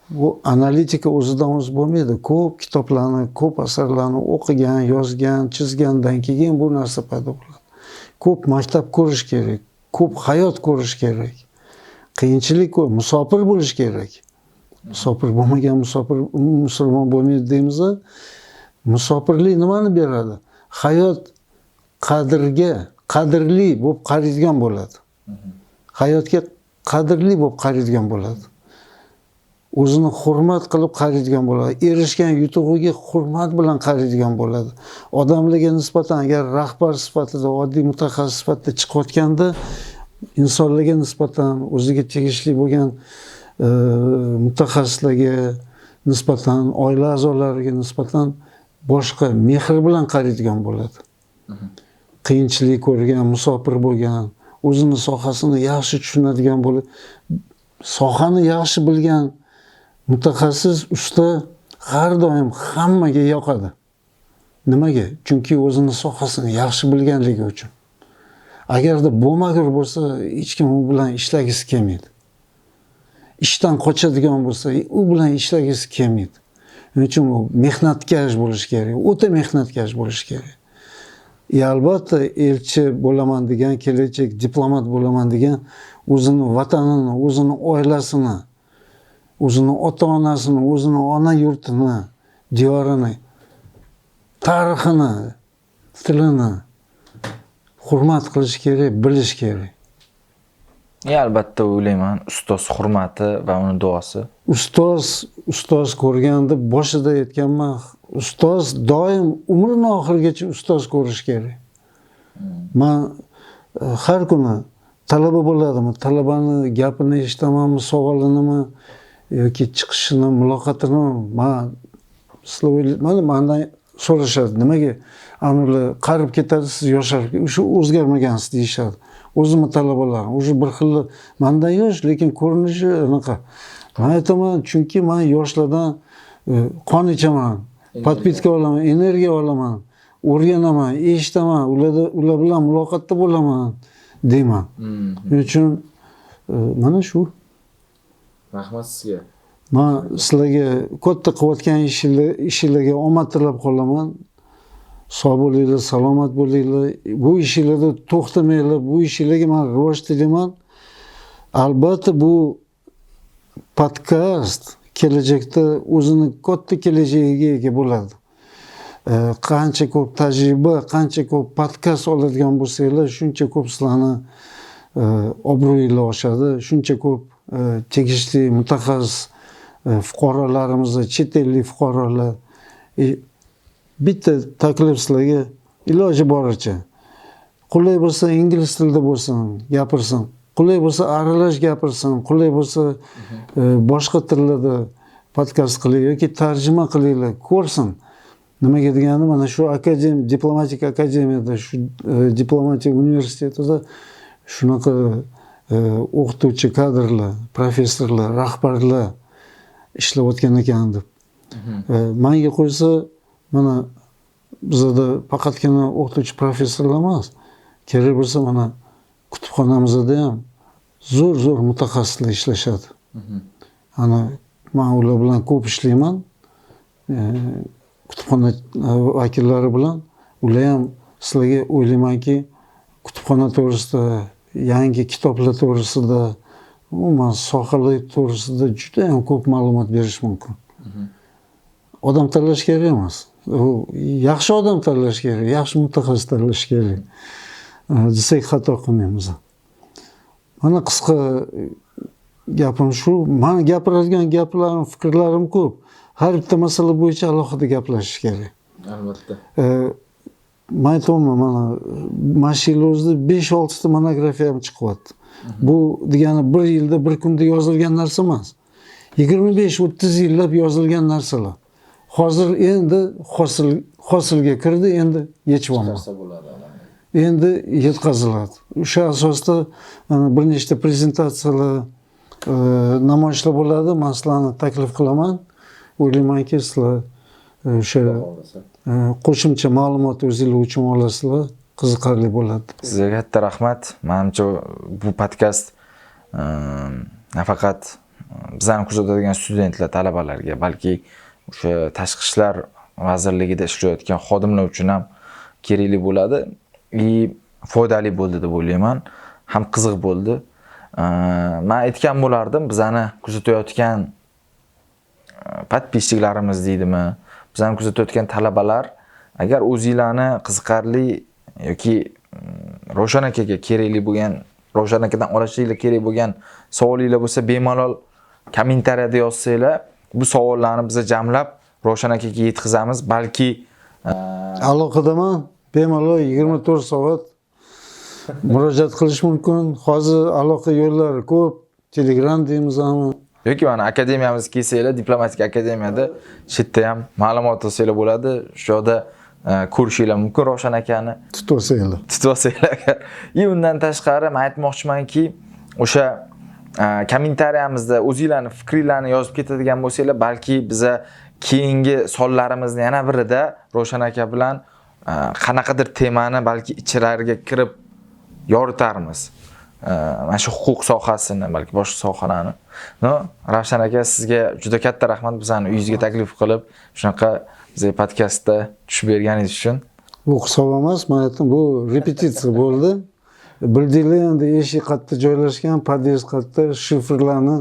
B: Bu analitika o'zidan o'zi bo'lmaydi. Ko'p kitoblarni, ko'p asarlarni o'qigan, yozgan, chizgandan keyin bu narsa paydo bo'ladi. Ko'p maktab ko'rish kerak, ko'p hayot ko'rish kerak. Qiyinchilik ko'p, musofir bo'lish kerak. Musofir bo'lmagan musulmon bo'lmaydi deymiz. Musofirlik nimani beradi? Hayot qadrli bo'lib qaraydigan bo'ladi. Hayotga qadrli bo'lib qaraydigan bo'ladi. O'zini hurmat qilib qaraydigan bo'ladi. Erishgan yutug'iga hurmat bilan qaraydigan bo'ladi. Odamlarga nisbatan agar rahbar sifatida, oddiy mutaxassis sifatida chiqayotganda, insonlarga nisbatan, o'ziga tegishli bo'lgan mutaxassislarga nisbatan, oila a'zolariga nisbatan boshqa mehr bilan qaraydigan bo'ladi. Qiyinchilik ko'rgan, musofir bo'lgan, o'zini sohasini yaxshi tushunadigan bo'lib, sohani yaxshi bilgan mutaxassis, usta har doim hammaga yoqadi. Nimaga? Chunki o'zini sohasini yaxshi bilganligi uchun. Agarda bo'lmagur bo'lsa, hech kim u bilan ishlagisi kelmaydi. Ishdan qochadigan bo'lsa, u bilan ishlagisi kelmaydi. Shuning uchun u mehnatkash bo'lish kerak, o'ta mehnatkash bo'lish kerak. Albatta, elchi bo'laman degan, kelajak diplomat bo'laman degan, o'zini vatanini, o'zini oilasini, o'zini ota-onasini, o'zini ona yurtini, diyorini, tarixini, tilini hurmat qilish kerak, bilish kerak.
A: Albatta o'ylayman, ustoz hurmati va uni duosi.
B: Ustoz ko'rganda boshida aytganman, ustoz doim umrini oxirigacha ustoz ko'rish kerak. Men har kuni talaba bo'ladimi, talabani gapini eshitamanmi, savolinimi yoki chiqishini, muloqotini mana mendan so'rashadi, nimaga anilar qarib ketadi, siz yosharib, o'sha o'zgarmagansiz deyishadi. O'zimni talabalarim, o'sha bir xil mendan yosh, lekin ko'rinishi anaqa. Men aytaman, chunki men yoshlardan qon ichaman, podpiska olaman, energiya olaman, o'rganaman, eshitaman, ular bilan muloqotda bo'laman deyman. Shuning uchun mana shu.
A: Rahmat sizga.
B: Men sizlarga katta qilayotgan ishinglarga omad tilab qolaman. Sog' bo'linglar, salomat bo'linglar. Bu ishinglarda to'xtamanglar. Bu ishinglarga men rivoj tilayman. Albatta bu podkast kelajakda o'zini katta kelajagiga ega bo'ladi. Qancha ko'p tajriba, qancha ko'p podkast oladigan bo'lsanglar, shuncha ko'p sizlarni obro'yinglar oshadi, shuncha ko'p tegishli mutaxassis fuqarolarimiz, chet ellik fuqarolar bitta taklif sizlarga iloji boricha qulay bo'lsa ingliz tilida bo'lsin, gapirsin. Qulay bo'lsa aralash gapirsin, qulay bo'lsa boshqa tillarda podkast qiling yoki tarjima qilinglar, ko'rsin. Nimaga degani, mana shu diplomatik akademiyada, shu diplomatik universitetida shunaqa o'qituvchi kadrlar, professorlar, rahbarlar ishlayotgan ekan deb. Menga qo'ysa, mana bizda faqatgina o'qituvchi professorlar emas, kerak bo'lsa mana kutubxonamizda ham zo'r mutaxassislar ishlashadi. Ana men ular bilan ko'p ishlayman. Kutubxona vakillari bilan ular ham sizlarga o'ylaymanki, kutubxona to'g'risida, yangi kitoblar to'g'risida, umuman sohalar to'g'risida juda ham ko'p ma'lumot berish mumkin. Odam tanlash kerak emas. Yaxshi odam tanlash kerak, yaxshi mutaxassis tanlash kerak. Desak xato qilmaymiz. Mana qisqa gapim shu. Men gapiradigan gaplarim, fikrlarim ko'p. Har bitta masala bo'yicha alohida gaplashish kerak.
A: Albatta.
B: Men aytaman, mana mashina o'zida 5-6 ta monografiya ham chiqyapti. Bu degani bir yilda, bir kunda yozilgan narsa emas. 25-30 yillab yozilgan narsalar. Hozir endi hosilga kirdi, endi yechilyapti. Endi yetkaziladi. O'sha asosda bir nechta prezentatsiyalar, namoyishlar bo'ladi. Men sizlarni taklif qilaman. O'ylaymanki, sizlar o'sha qo'shimcha ma'lumot o'zinglar uchun olasizlar, qiziqarli bo'ladi.
A: Sizga katta rahmat. Menimcha bu podkast nafaqat bizani kuzatadigan studentlar, talabalarga, balki o'sha tashqi ishlar vazirligida ishlayotgan xodimlar uchun ham kerakli bo'ladi. Foydali bo'ldi deb o'ylayman. Ham qiziq bo'ldi. Men aytgan bo'lardim, bizani kuzatayotgan podpisчикларimiz deydimi, bizani kuzatayotgan talabalar, agar o'zingizlarni qiziqarli yoki Ravshan akaga kerakli bo'lgan, Ravshan akadan olishinglar kerak bo'lgan savolinglar bo'lsa, bemalol kommentariyada yozsanglar, bu savollarni biz jamlab Ravshan akaga yetkazamiz. Balki
B: aloqadaman, bemalol 24 soat murojaat qilish mumkin. Hozir aloqa yo'llari ko'p. Telegram deymizmi?
A: yoki mana akademiyamizga kelsanglar, diplomatik akademiyada chetda ham ma'lumot olsanglar bo'ladi. Shu yerda ko'rishinglar mumkin Ravshan akani.
B: Tutib olsanglar.
A: Undan tashqari men aytmoqchimanki, o'sha kommentariyamizda o'zingizlarning fikringizni yozib ketadigan bo'lsanglar, balki biza keyingi sonlarimizni yana birida Ravshan aka bilan qanaqadir temani balki ichilariga kirib yoritarmiz. Mana shu huquq sohasini, balki boshqa sohalarni. Ravshan aka, sizga juda katta rahmat bizani uyingizga taklif qilib, shunaqa bizga podkastda tushib berganingiz uchun.
B: Bu hisob emas, men aytdim, bu repetitsiya bo'ldi. Bildinglar, endi eshik qayerda joylashgan, pod'ezd qayerda, shifrlarni,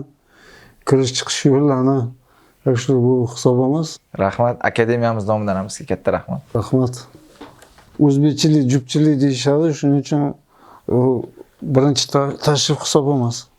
B: kirish chiqish yo'llarini, shu bu hisob emas.
A: Rahmat, akademiyamiz nomidan ham sizga katta rahmat.
B: Rahmat. O'zbekchilik, jupchilik deyishadi, shuning uchun birinchi tashrif hisoblamas.